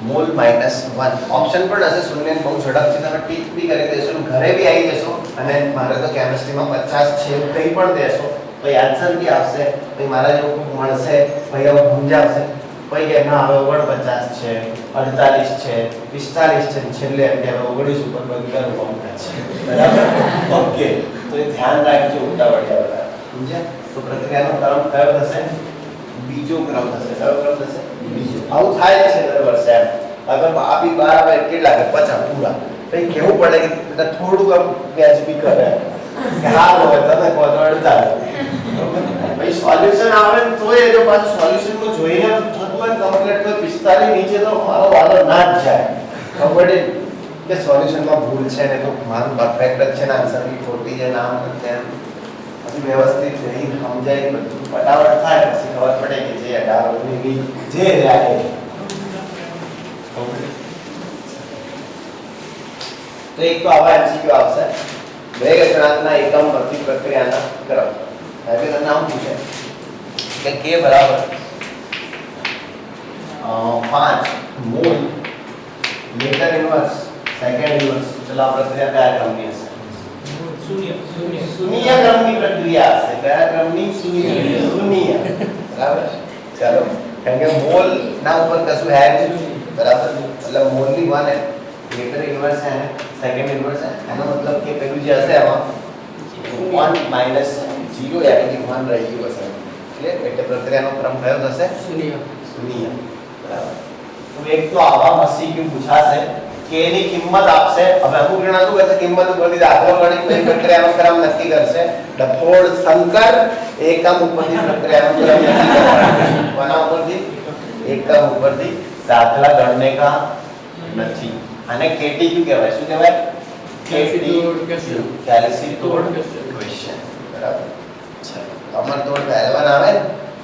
મોલ -1. ઓપ્શન પણ હશે શૂન્ય. બહુ ઝડપથી તમે ટીક બી કરી દેશો, ઘરે બી આવી જશો અને મારે તો કેમિસ્ટ્રીમાં 50 છે એવું કંઈ પણ દેશો તો આન્સર બી આવશે પછી મારા જેવો કોઈ મળશે ભાઈ હવે સમજાવશે પછી કે ના હવે 49 છે 48 છે 45 છે છેલ્લે એમ કે હવે 19 ઉપર બંધ કરવું છે બરાબર ઓકે તો એ ધ્યાન રાખજો ઉતાવળિયા બધા સમજ્યા તો પ્રક્રિયાનો ક્રમ કયો થશે બીજો ક્રમ થશે કયો ક્રમ થશે બીજો આવું થાય છે દર વર્ષે એમ અગર આપી 12 આવે કેટલા કે 50 પૂરા પછી કેવું પડે કે બેટા થોડુંક આમ વ્યાજબી કરે કે હા હવે તમે કહો તો 48 ભાઈ સોલ્યુશન આવે ને તોય જો પાછું સોલ્યુશન નું જોઈને થતું હોય કમ્પ્લીટ તો 45 નીચે તો મારો વાલો ના જ જાય ખબર કે સોલ્યુશનમાં ભૂલ છે ને તો મારું પરફેક્ટ જ છે ને આન્સર ની ખોટી છે નામ તેમ પછી વ્યવસ્થિત રહી સમજાય બધું ફટાફટ થાય પછી ખબર પડે કે જે 18 ની જે રાખે તો એક તો આવા એમસીક્યુ આવશે વેગ અચળાંકના એકમ પરથી પ્રક્રિયાના ક્રમ હવે તમને નામ પૂછે કે k બરાબર 5 mole metre inverse second inverse ચલો આ પ્રક્રિયા કયા ક્રમની હશે શૂન્ય ક્રમની પ્રક્રિયા હશે કયા ક્રમની શૂન્ય બરાબર ચાલો કારણ કે મોલ ના ઉપર કશું હે નહીં બરાબર मतलब मोल ની 1 है मीटर इनवर्स है सेकंड इनवर्स है એનો મતલબ કે પેલું જે હશે આમાં 1 માઈનસ 0 यानी कि 1 રહી ગયું હશે એટલે પ્રક્રિયાનો ક્રમ કયો થશે શૂન્ય બરાબર તો એક તો આવા મસીક્યુ પૂછાશે કે ની કિંમત આપશે હવે અમુક જણા શું કરશે કિંમત ઉપરથી દાખલો ગણી પછી પ્રક્રિયાનો ક્રમ નક્કી કરશે ડફોડ શંકર એકમ ઉપરથી પ્રક્રિયાનો ક્રમ નક્કી કરશે કોના ઉપરથી એકમ ઉપરથી दाखला गणने का નથી આને કેટીક્યુ કહેવાય શું કહેવાય કેટીક્યુ કેલ્સી તોડ ક્વેશ્ચન બરાબર ચલો અમર તોડ પહેલવાન આવે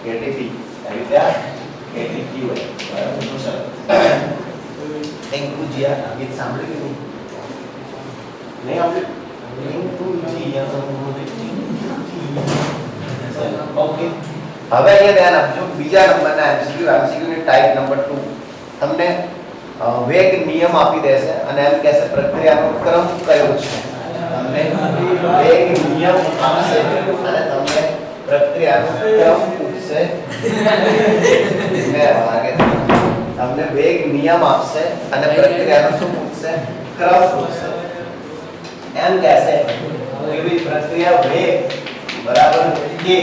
કેટીપી આવી ગયા કેટીક્યુ બરાબર તો ચલો થેન્ક યુ જીયા ગીત સાંભળી કે નહીં સાંભળ્યું થેન્ક યુ જીયા ઓકે હવે અહીંયા ધ્યાન આપજો બીજા નંબરના એમસીક્યુ ની ટાઈપ નંબર 2 તમને વેગ નિયમ આપી દેશે અને એમ કહેશે પ્રક્રિયાનો ક્રમ કયો છે તમને વેગ નિયમ આપશે અને તમને પ્રક્રિયાનો ક્રમ પૂછશે મેં આગે તમને વેગ નિયમ આપશે અને પ્રક્રિયાનો શું પૂછશે ક્રમ પૂછશે એમ કહેશે એવી પ્રક્રિયા વેગ બરાબર કે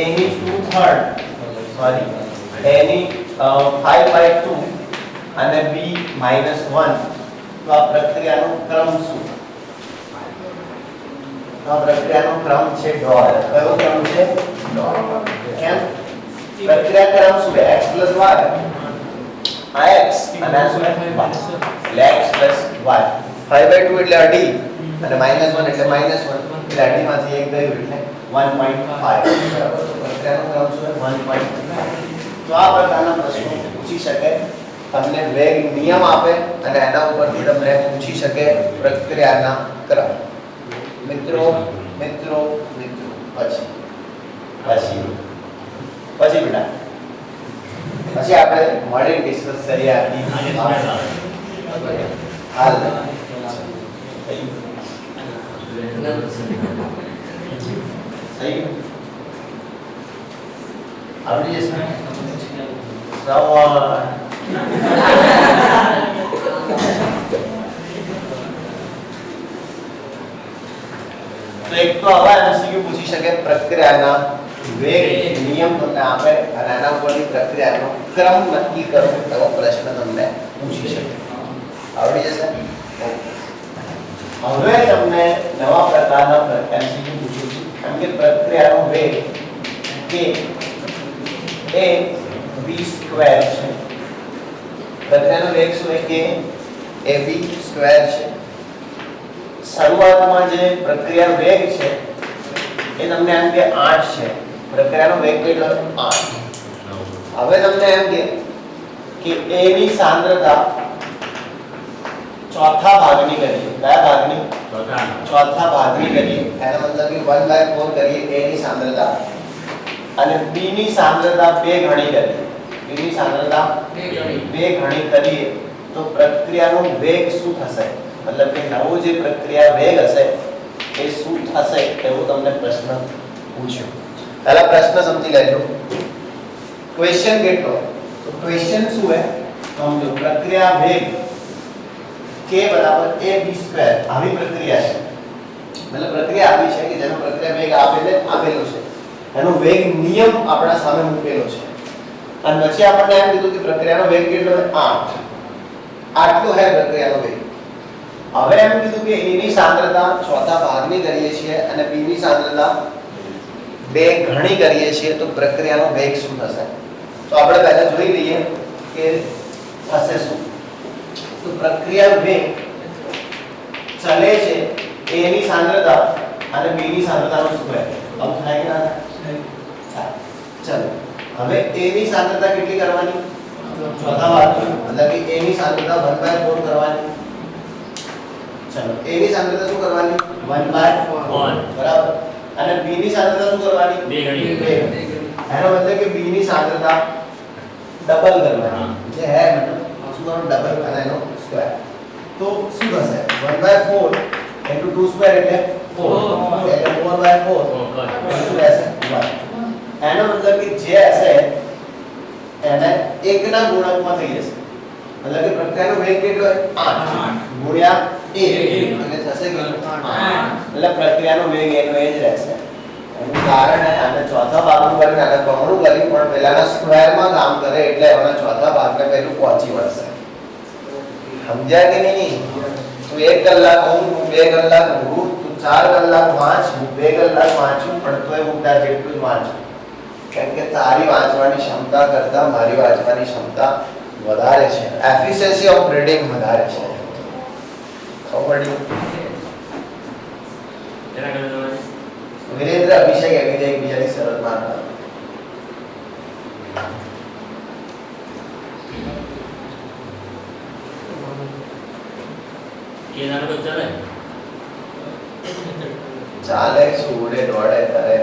any 2/3 sorry any 5/2 અને b -1 તો આ પ્રક્રિયાનો ક્રમ શું તો આ પ્રક્રિયાનો ક્રમ છે ડોટ કયો ક્રમ છે ડોટ કેમ પ્રક્રિયા ક્રમ શું છે x y આ x અને આ શું છે y એટલે x y 5/2 એટલે અઢી અને -1 એટલે -1 એટલે અઢીમાંથી એક ગયું એટલે 1.5 બરાબર તો પ્રક્રિયાનો ક્રમ શું છે 1.5 તો આ પ્રકારના પ્રશ્નો પૂછી શકે તમને વેગ નિયમ આપે અને એના ઉપરથી તમને પૂછી શકે પ્રક્રિયાના ક્રમ મિત્રો મિત્રો મિત્રો પછી બેટા પછી આપણે મળીને ડિસ્કસ કરીએ આની હાલ सही आवड़ी जैसे सवाल तो एक तो आवा एमसीक्यू पूછી શકે પ્રક્રિયાના વેગ નિયમ તમને આપે અને આના ઉપરથી પ્રક્રિયાનો ક્રમ નક્કી કરો એવો પ્રશ્ન તમને પૂછી શકે આવડી જશે હવે તમને નવા પ્રકારના એમસીક્યુ પૂછું છું કેમ કે પ્રક્રિયાનો વેગ કે એ v સ્ક્વેર છે પ્રક્રિયાનો વેગ શું છે કે એ v સ્ક્વેર છે શરૂઆતમાં જે પ્રક્રિયા વેગ છે એ તમને એમ કે 8 છે પ્રક્રિયાનો વેગ કેટલો 8 હવે તમને એમ કે a ની સાંદ્રતા ચોથા ભાગની કરીએ કયા ભાગની ચોથા ભાગની કરીએ એનો મતલબ કે 1/4 કરીએ a ની સાંદ્રતા અને b ની સાંદ્રતા 2 ગણી કરીએ b ની સાંદ્રતા 2 ગણી કરીએ તો પ્રક્રિયાનો વેગ શું થશે मतलब કે નવો જે પ્રક્રિયા વેગ હશે એ શું થશે એવું તમને પ્રશ્ન પૂછ્યો પહેલા પ્રશ્ન સમજી લેજો. ક્વેશ્ચન કેટલો? તો ક્વેશ્ચન શું હે? સમજો પ્રક્રિયા વેગ k બરાબર ab² આવી પ્રક્રિયા છે. મતલબ પ્રક્રિયા આવી છે કે જેનો પ્રક્રિયા વેગ આપેલો છે. એનો વેગ નિયમ આપણા સામે મૂકેલો છે. અને પછી આપણને એમ કીધું કે પ્રક્રિયાનો વેગ કેટલો છે? 8. આટલો હે પ્રક્રિયાનો વેગ. હવે એમ કીધું કે a ની સાંદ્રતા ચોથા ભાગની કરીએ છીએ અને b ની સાંદ્રતા 2 ગણી કરીએ છીએ તો પ્રક્રિયાનો વેગ શું થશે? તો આપણે પહેલા જોઈ લઈએ કે થશે શું. તો પ્રક્રિયા વેગ ચલે છે a ની સાંદ્રતા અને b ની સાંદ્રતાનો સ્ક્વેર. આમ થાય કે ના થાય? ચાલો હવે a ની સાંદ્રતા કેટલી કરવાની? ચોથા ભાગની, મતલબ કે a ની સાંદ્રતા 1/4 કરવાની. ચલો a ની સાંદ્રતા શું કરવાની? 1/4 બરાબર. અને b ની સાંદ્રતા શું કરવાની? 2 ગણી. એનો મતલબ કે b ની સાંદ્રતા ડબલ કરવાની. જે હે મતલબ શું કરવાનું? ડબલ અને એનો સ્ક્વેર. તો શું થશે? 1/4 * 2² એટલે 4 એટલે 4/4 શું રહેશે? 1. એનો મતલબ કે જે હશે એને 1 ના ગુણકમાં થઈ જશે. મતલબ કે પ્રક્રિયાનો વેગ કેટલો છે? 8 ગુણ્યા 1 એટલે થશે કે 8. એટલે પ્રક્રિયાનો વેગ એનો એ જ રહેશે. એનું કારણ છે આને ચોથા ભાગનું કરીને આને બમણું કર્યું પણ પહેલાના સ્ક્વેરમાં કામ કરે એટલે એના ચોથા ભાગને પહેલું પહોંચી વળશે. સમજ્યા કે નહીં? તો 1 કલાક હું 2 કલાક હું 4 કલાક વાંચું 2 કલાક વાંચું પણ તોય હું તાર જેટલું જ વાંચું. કેમ કે તારી વાંચવાની ક્ષમતા કરતા મારી વાંચવાની ક્ષમતા વધારે છે. એફિશિયન્સી ઓફ રીડિંગ વધારે છે. ખબર પડી? કેના કરે તમારે? વિરેન્દ્ર અભિષેક એકબીજાની શરત માનતા. કેના કરે ચાલે? ચાલે શું ઉડે દોડે કરે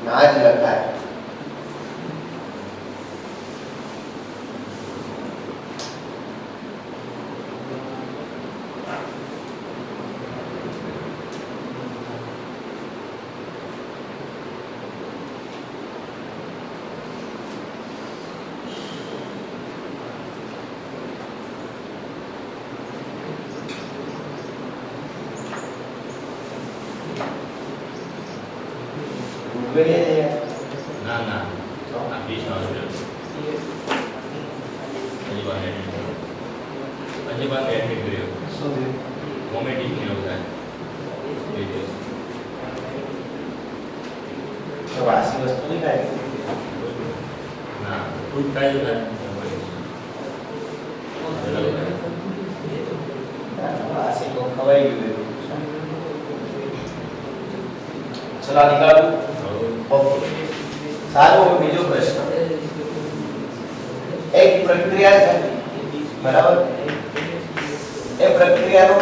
ના જ લખાય. ના ના આ 20 નો છે. હજી બાર એડમિટ કર્યો. શું થયું? વોમિટિંગ ને એવું થાય. તો વાસી વસ્તુ નહીં ખાય? ના ફૂડ ખાય તો થાય. વાસી તો ખવાઈ ગયું. ચલો નિકાળું. ઓકે સારું. બીજો પ્રશ્ન. એક પ્રક્રિયા છે બરાબર. એ પ્રક્રિયાનો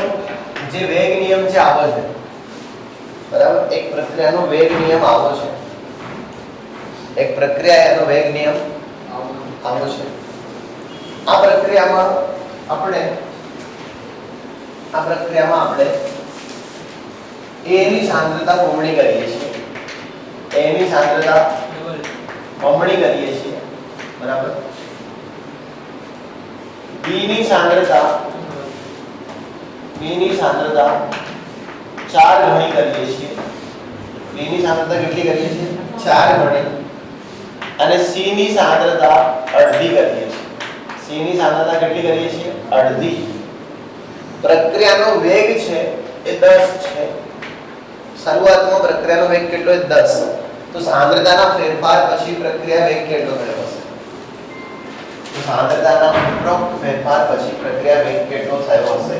જે વેગ નિયમ છે આવો છે બરાબર. એક પ્રક્રિયાનો વેગ નિયમ આવો છે. એક પ્રક્રિયા એનો વેગ નિયમ આવો છે. આ પ્રક્રિયામાં આપણે a ની સાંદ્રતા બમણી કરીએ છીએ. a ની સાંદ્રતા બમણી કરીએ છીએ બરાબર. b ની સાંદ્રતા 4 ગણી કરીએ છીએ. b ની સાંદ્રતા કેટલી કરીએ છીએ? 4 ગણી. અને c ની સાંદ્રતા અડધી કરીએ છીએ. c ની સાંદ્રતા કેટલી કરીએ છીએ? અડધી. પ્રક્રિયાનો વેગ છે એ 10 છે. શરૂઆતમાં પ્રક્રિયાનો વેગ કેટલો છે? 10. તો સાંદ્રતાના ફેરફાર પછી પ્રક્રિયા વેગ કેટલો થયો હશે? તો સાંદ્રતાના ઉપરોક્ત ફેરફાર પછી પ્રક્રિયા વેગ કેટલો થયો હશે?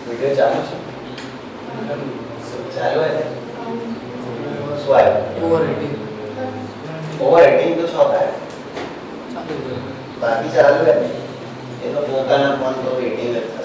વિડિયો ચાલુ છે? ચાલુ હે ને? શું આવ્યું? ઓવરહીટિંગ તો છો થાય. બાકી ચાલુ હે ને? એ તો પોતાના ફોન તો હીટિંગ જ થશે.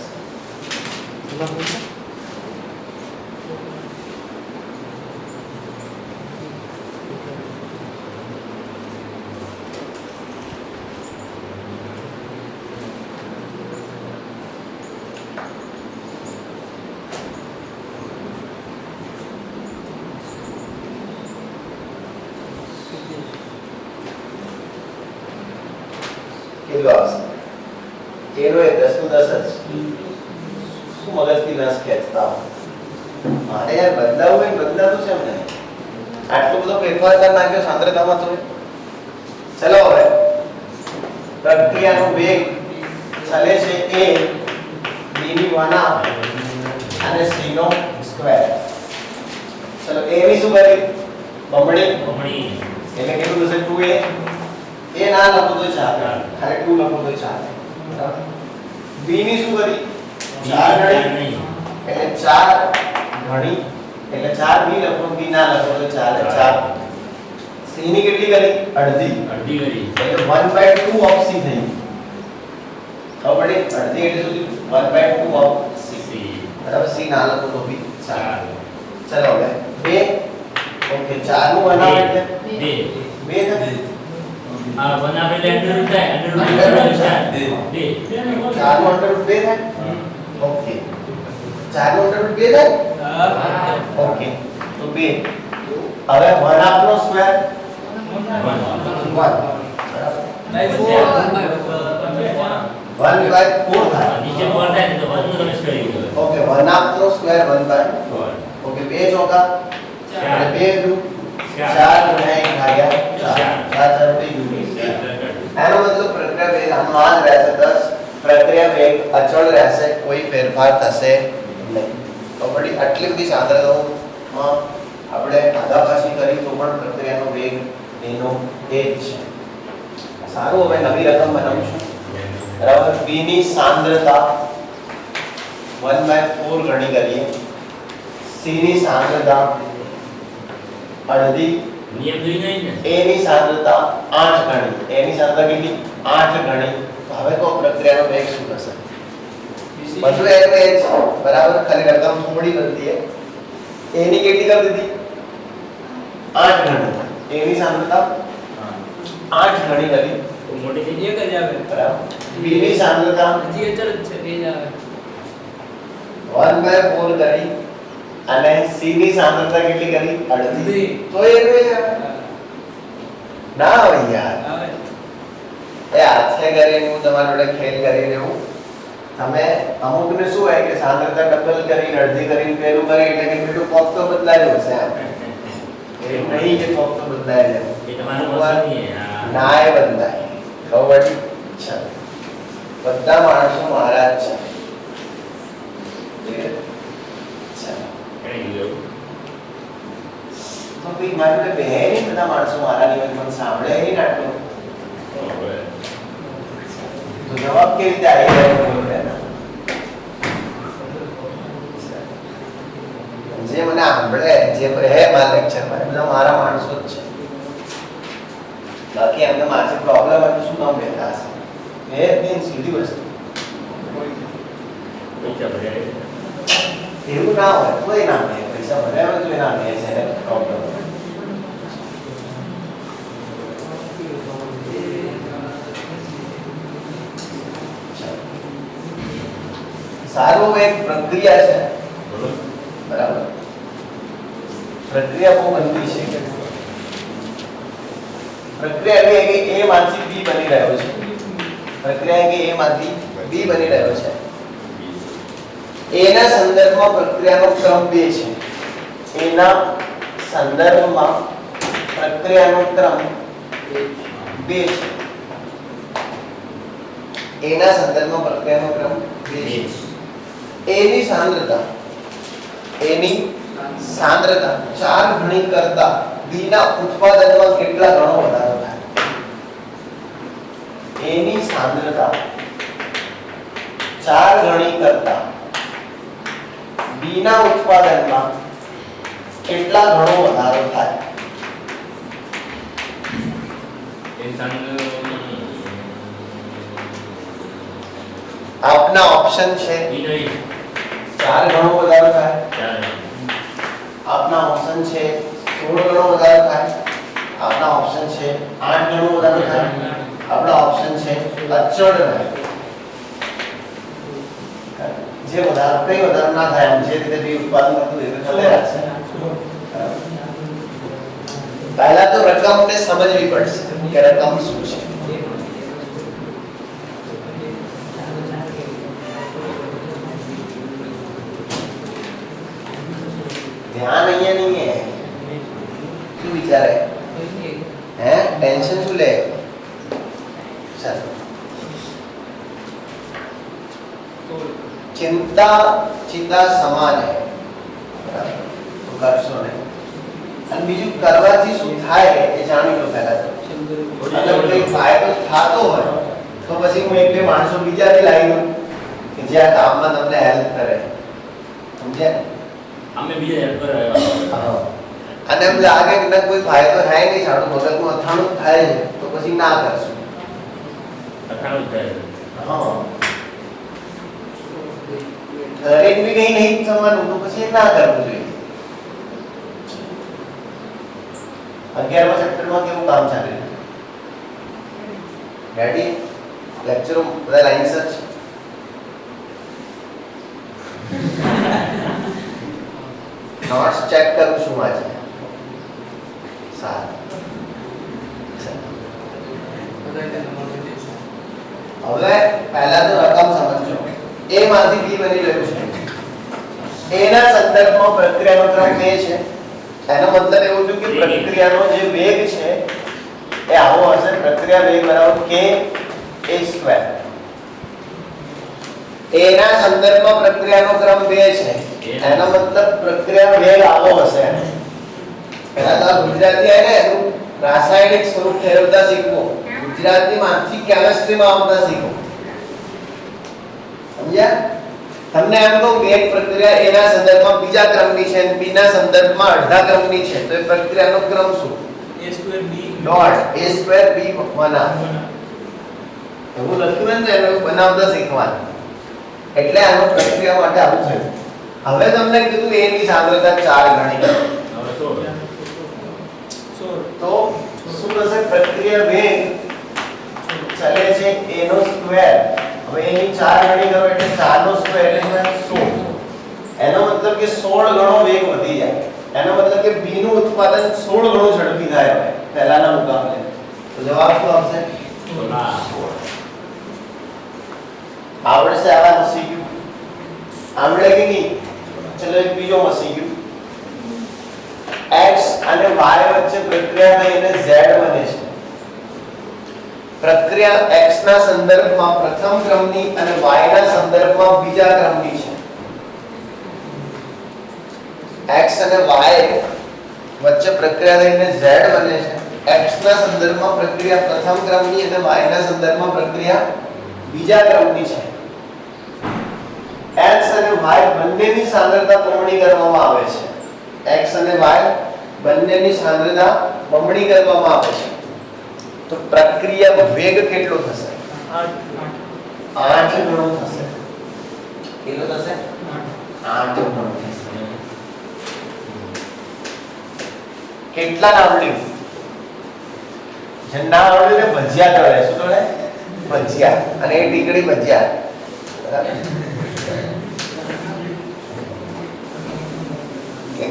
કેટલું આવશે એનો એ 10 નું 10 જ શું મગજથી નસ ખેંચતા હો મારે યાર બદલાવું હોય બદલાતું છે એમને આટલો બધો ફેરફાર કરી નાખ્યો સાંદ્રતામાં તો ચલો હવે પ્રક્રિયાનો વેગ ચાલે છે a b ની 1 અને c નો સ્ક્વેર ચલો a ની શું કરી બમણી એટલે કેટલું થશે 2a એ ના લખો તો ચાલે ખાલી 2 લખો તો ચાલે બરાબર b ની શું કરી 4 ગણી એટલે 4 ગણી એટલે 4 b લખો b ના લખો તો ચાલે 4 c ની કેટલી કરી અડધી કરી એટલે 1/2 ઓફ c થઈ ખબર પડી અડધી એટલે સુધી 1/2 ઓફ c બરાબર c ના લખો તો બી 4 ચલો હવે 2 ઓકે 4 નું બનાવ એટલે 2 થાય આ બનાવેલે અંડરરૂટ થાય અંડરરૂટ 2 4 નું અંડરરૂટ 2 થાય ઓકે 4 નું અંડરરૂટ 2 થાય ઓકે તો 2 હવે 1 આપનો સ્ક્વેર 1/4 થાય નીચે 4 થાય તો 1 નું તમે કરી દો ઓકે 1 આપનો સ્ક્વેર 1/4 ઓકે 2 ચોકા એટલે 2 દુ 4 ગુણ્યા 1 ભાગ્યા 4 4 થઈ ગયું એનો મતલબ પ્રક્રિયા વેગ આમાં જ રહેશે 10 પ્રક્રિયા વેગ અચળ રહેશે કોઈ ફેરફાર થશે નહીં તો પડી આટલી બધી સાંદ્રતાઓમાં આપણે આગાપાછી કરી તો પણ પ્રક્રિયાનો વેગ એનો એ જ છે સારું હવે નવી રકમ બનાવીશું બરાબર v ની સાંદ્રતા 1/4 ગણી કરીએ c ની સાંદ્રતા અડધી નિયમ જોઈ નહીં ને a ની સાંદ્રતા 8 ગણી a ની સાંદ્રતા કેટલી 8 ગણી તો હવે તો પ્રક્રિયાનો વેગ શું થશે બધું એનું એ જ બરાબર ખાલી રકમ થોડી બદલી है a ની કેટલી કરી દીધી 8 ગણી a ની સાંદ્રતા 8 ગણી કરી મોટી થઈ એક જ આવે બરાબર b ની સાંદ્રતા હજી અચળ જ છે બે જ આવે 1/4 કરી અને c ની સાંદ્રતા કેટલી કરી અડધી તો એનું એ જ આવે ના હોય યાર આવે એ હાથે કરીને હું તમારા જોડે ખેલ કરીને હું તમે અમુકને શું હોય કે સાંદ્રતા ડબલ કરીને અડધી કરીને પેલું કરે એટલે કે પેલું કોક તો બદલાયો હશે એમ એ નહીં કે કોક તો બદલાય છે એ તમારું મતલબ નહીં ના એ બદલાય ખબર છે બધા માણસો મહારાજ છે કઈ ગયું તો ભઈ મારું કે બે નહીં બધા માણસો મારા નિવેદન મને સાંભળે નહીં આટલું તો જવાબ કેવી રીતે આવી ગયો જે મને સાંભળે જે હે મારા લેક્ચરમાં બધા મારા માણસો જ છે બાકી એમને માનસિક પ્રોબ્લેમ હોય તો શું નામ લેતા હશે એ દિન સીધી વસ્તુ પૈસા ભર્યા એવું ના હોય કોઈ ના લે પૈસા ભર્યા હોય તો એ ના લે છે પ્રોબ્લેમ સારું એક પ્રક્રિયા છે બરાબર પ્રક્રિયા બહુ બનતી છે પ્રક્રિયા એટલે કે a માંથી b બની રહ્યો છે પ્રક્રિયા કે a માંથી b બની રહ્યો છે a ના સંદર્ભમાં પ્રક્રિયાનો ક્રમ 2 છે a ના સંદર્ભમાં પ્રક્રિયાનો ક્રમ 2 છે a ના સંદર્ભમાં પ્રક્રિયાનો ક્રમ 2 છે a ની સાંદ્રતા 4 ગણી કરતા b ના ઉત્પાદનમાં કેટલા ગણો વધારો થાય a ની સાંદ્રતા 4 ગણી કરતા b ના ઉત્પાદનમાં કેટલા ગણો વધારો થાય આપના ઓપ્શન છે 4 ગણો વધારો થાય આપના ઓપ્શન છે 16 ગણો વધારો થાય આપના ઓપ્શન છે 8 ગણો વધારો થાય આપના ઓપ્શન છે અચળ રહે જે વધારો કઈ વધારો ના થાય જે રીતે બી ઉત્પાદન થતું એ રીતે રહેશે પહેલા તો રકમને સમજવી પડશે કે રકમ શું છે વિચારે હે ટેન્શન શું લે ચાલો ચિંતા સમાન હે તો કરશો નહીં અને બીજું કરવાથી શું થાય એ જાણી લો પહેલા તો અગર કોઈ ફાયદો થતો હોય તો પછી હું એક બે માણસો બીજાથી લાવી દઉં કે જે આ કામમાં તમને હેલ્પ કરે સમજ્યા અમે બીજા હેલ્પ કરવા હા અને એમ લાગે કે ના કોઈ ફાયદો થાય નહીં સારું મગજનું અથાણું થાય છે તો પછી ના કરશું અથાણું થાય હા દરેક બી કઈ નહીં થવાનું તો પછી ના કરવું જોઈએ 11મા ચેપ્ટરમાં કેવું કામ ચાલે રેડી લેક્ચરો બધા લાઈન સર છે નોટ્સ ચેક કરું છું આજે સારું હવે પહેલા તો રકમ સમજો a માંથી b બની રહ્યું છે a ના સંદર્ભમાં પ્રક્રિયાનો ક્રમ a છે એનો મતલબ એવું થયું કે પ્રક્રિયાનો જે વેગ છે એ આવો હશે પ્રક્રિયા વેગ બરાબર k a² a ના સંદર્ભમાં પ્રક્રિયાનો ક્રમ 2 છે એનો મતલબ પ્રક્રિયા વેગ આવો હશે પહેલા તો ગુજરાતી આને એનું રાસાયણિક સ્વરૂપ ફેરવતા શીખવો ગુજરાતીમાંથી કેમિસ્ટ્રીમાં આવતા શીખો સમજ્યા તમને એમ કહું કે એક પ્રક્રિયા a ના સંદર્ભમાં બીજા ક્રમની છે અને b ના સંદર્ભમાં અડધા ક્રમની છે તો એ પ્રક્રિયાનો ક્રમ શું a²b ડોટ a²b બના એવું લખ્યું ને એને બનાવતા શીખવાનું એટલે આનો પ્રક્રિયા માટે આવું થયું હવે તમને કીધું a ની સાંદ્રતા 4 ગણી હવે શું તો શું થશે પ્રક્રિયા વેગ ચલે છે a નો સ્ક્વેર હવે a ની 4 ગણી કરો એટલે 4 નો સ્ક્વેર એટલે 16 એનો મતલબ કે 16 ગણો વેગ વધી જાય એનો મતલબ કે b નું ઉત્પાદન 16 ગણો ઝડપી થાય હવે પહેલાના મુકાબલે તો જવાબ શું આવશે 16 આવડશે આવા MCQ આવડે કે નહીં ચલો એક બીજો MCQ x અને y વચ્ચે પ્રક્રિયા થઈ અને z બને છે પ્રક્રિયા x ના સંદર્ભમાં પ્રથમ ક્રમની અને y ના સંદર્ભમાં બીજા ક્રમની છે x અને y વચ્ચે પ્રક્રિયા થઈને z બને છે x ના સંદર્ભમાં પ્રક્રિયા પ્રથમ ક્રમની અને y ના સંદર્ભમાં પ્રક્રિયા બીજા ક્રમની છે x અને y બંનેની સાંદ્રતા બમણી કરવામાં આવે છે x અને y બંનેની સાંદ્રતા બમણી કરવામાં આવે છે તો પ્રક્રિયા વેગ કેટલો થશે 8 ગણો થશે કેટલો થશે 8 ગણો થશે કેટલા આવડ્યું જેના આવડ્યું ને ભજીયા કરે શું કરે ભજીયા અને એ ટીકડી ભજીયા બરાબર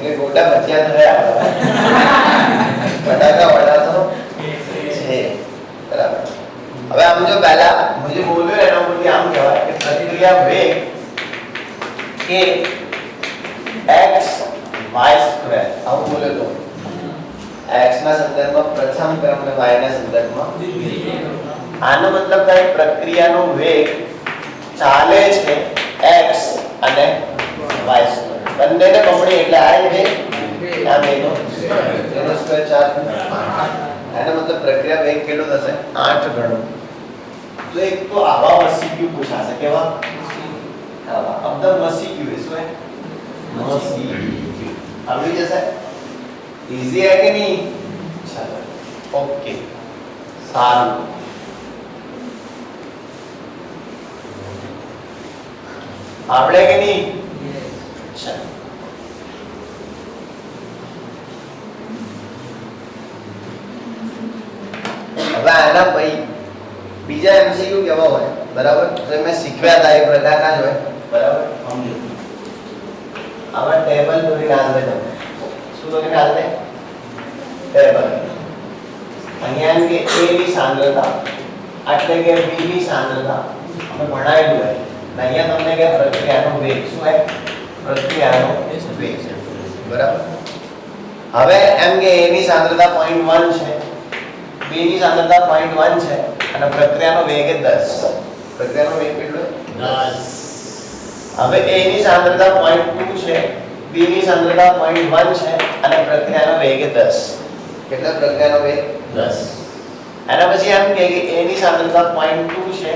કે ગોટા ભજીયા થયા બટાકા વડા તો છે બરાબર હવે આમ જો પહેલા મુજે બોલ્યો એના પરથી આમ કહેવાય કે પ્રક્રિયા વેગ કે x y² આવું બોલે તો x ના સંદર્ભમાં પ્રથમ ક્રમ અને y ના સંદર્ભમાં આનો મતલબ થાય પ્રક્રિયાનો વેગ ચાલે છે x અને y² બંનેને બમણી એટલે આ વેગ આ વેગનો એનો સ્ક્વેર 4 એનો મતલબ પ્રક્રિયા વેગ કેટલો થશે 8 ગણો તો એક તો આવા MCQ પૂછાશે કેવા આવા અબધા MCQ શું હે MCQ આવડી જશે ઈઝી હે કે નહીં ચાલો ઓકે સારું આવડે કે નહીં ચાલો હવે આના ભાઈ બીજા MCQ કેવા હોય બરાબર જે મેં શીખવ્યા હતા એ પ્રકારના જ હોય બરાબર સમજો આવા ટેબલ દોરીને આલે તમે શું દોરીને આલે ટેબલ અહીંયા એમ કે a ની સાંદ્રતા એટલે કે b ની સાંદ્રતા અમે ભણાયેલું હોય અને અહીંયા તમને કે પ્રક્રિયાનો વેગ શું હોય પ્રક્રિયાનો વેગ બરાબર હવે એમ કે A ની સાંદ્રતા 0.1 છે, B ની સાંદ્રતા 0.1 છે અને પ્રક્રિયાનો વેગ એ 10. પ્રક્રિયાનો વેગ કેટલો? 10. હવે A ની સાંદ્રતા 0.2 છે, B ની સાંદ્રતા 0.1 છે અને પ્રક્રિયાનો વેગ એ 10. કેટલો પ્રક્રિયાનો વેગ? 10. એના પછી એમ કે A ની સાંદ્રતા 0.2 છે,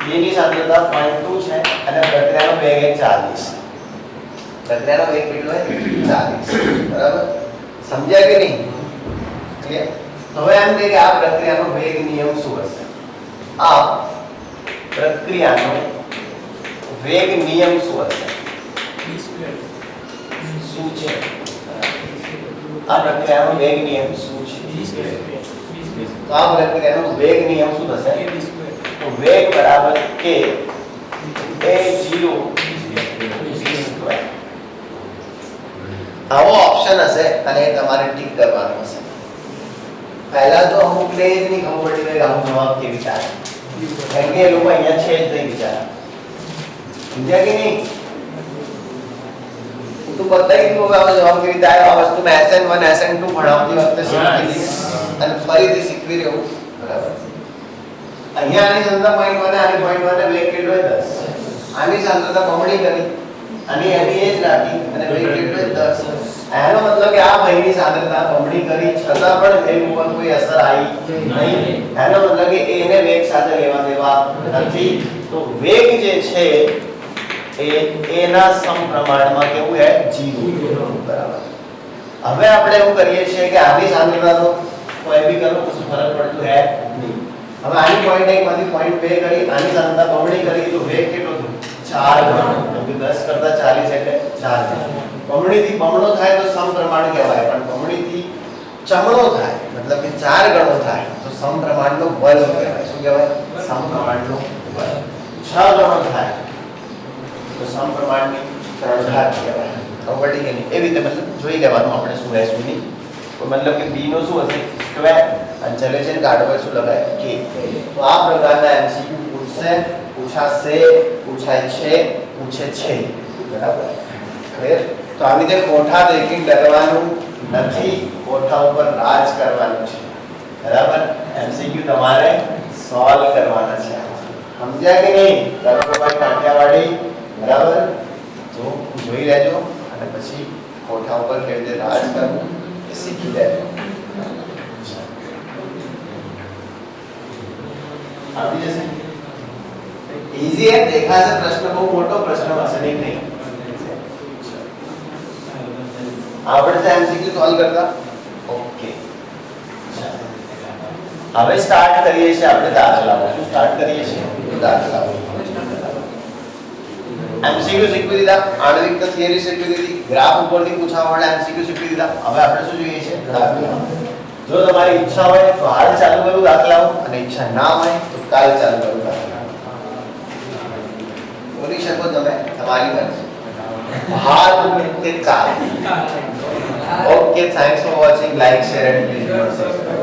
B ની સાંદ્રતા 0.2 છે અને પ્રક્રિયાનો વેગ એ 40. પ્રક્રિયાનો વેગ કેટલો છે? 40. બરાબર? સમજ્યા કે નહીં? ક્લિયર? હવે એમ કે આ પ્રક્રિયાનો વેગ નિયમ શું હશે? આ પ્રક્રિયાનો વેગ નિયમ શું હશે? શું છે? આ પ્રક્રિયાનો વેગ નિયમ શું છે? તો આ પ્રક્રિયાનો વેગ નિયમ શું થશે? તો વેગ બરાબર k a0 v². આવો ઓપ્શન હશે અને એ તમારે ટિક કરવાનો હશે. પહેલા તો અમુકને જ નહીં ખબર પડી કે આનો જવાબ કેવી રીતે આવે, કેમ કે એ લોકો અહીંયા છે જ નહીં બિચારા. સમજ્યા કે નહીં? હું તો બતાવી દઉં હવે આનો જવાબ કેવી રીતે આવ્યો. આ વસ્તુ મેં SN1 SN2 ભણાવતી વખતે શીખી લીધી અને ફરીથી શીખવી રહ્યું. બરાબર? અહીંયા આની સાંદ્રતા 0.1 આની 0.1 ને વેગ કેટલો છે? 10. આની સાંદ્રતા બમણી કરી અને એની એ જ રાખી અને વેગ કેટલો છે? 10. એનો મતલબ કે આ ભાઈની સાંદ્રતા બમણી કરી છતાં પણ વેગ ઉપર કોઈ અસર આવી નહીં. એનો મતલબ કે એને વેગ સાથે લેવા દેવા નથી. તો વેગ જે છે એ એના સમપ્રમાણમાં કેવું છે? 0. બરાબર? હવે આપણે એવું કરીએ છીએ કે આની સાંદ્રતા તો કોઈ બી કરો કશું ફરક પડતું હે નહીં. હવે આની 0.1 માંથી 0.2 કરી આની સાંદ્રતા બમણી કરી તો વેગ કેટલો થયો? 4 ગણો. તો કે 10 કરતા 40 એટલે 4 ગણો. બમણીથી બમણો થાય તો સમપ્રમાણ કહેવાય, પણ બમણીથી ચમણો થાય મતલબ કે 4 ગણો થાય તો સમપ્રમાણનો વર્ગ કહેવાય. શું કહેવાય? સમપ્રમાણનો વર્ગ. 6 ગણો થાય તો સમપ્રમાણની 3 ઘાત કહેવાય. ખબર પડી કે નહીં? એવી રીતે મતલબ જોઈ લેવાનું આપણે શું રહેશે નહીં. તો મતલબ કે b નો શું હશે? સ્ક્વેર અને ચલે છે ને કાઢો પર શું લગાય? k. તો આ પ્રકારના MCQ પૂછાશે, પૂછાય છે, પૂછે છે. બરાબર? ક્લિયર? તો આવી રીતે કોઠા દેખીને ડરવાનું નથી, કોઠા ઉપર રાજ કરવાનું છે. બરાબર? MCQ તમારે સોલ્વ કરવાના છે. સમજ્યા કે નહીં? દરરોજ કાઠિયાવાડી. બરાબર? તો જોઈ લેજો અને પછી કોઠા ઉપર કેવી રીતે રાજ કરવું એ શીખી લેજો. આવી જશે. ઈઝી है, દેખાશે પ્રશ્ન બહુ મોટો પ્રશ્ન હશે નહીં. આપણે તો MCQ સોલ્વ કરતા. ઓકે, હવે સ્ટાર્ટ કરીએ છીએ આપણે દાખલાઓ. શું સ્ટાર્ટ કરીએ છીએ? દાખલાઓ. MCQ શીખવી દીધા, આણ્વિક થિયરી શીખવી દીધી, ગ્રાફ ઉપરથી પૂછાવાવાળા MCQ શીખવી દીધા. હવે આપણે શું જોઈએ છે? દાખલાઓ. જો તમારી ઈચ્છા હોય તો હાલ ચાલુ કરું દાખલાઓ અને ઈચ્છા ના હોય તો કાલ ચાલુ કરું દાખલાઓ. બોલી શકો તમે, તમારી મરજી. હાલ કે કાલ. Okay, thanks for watching. Like, share and please.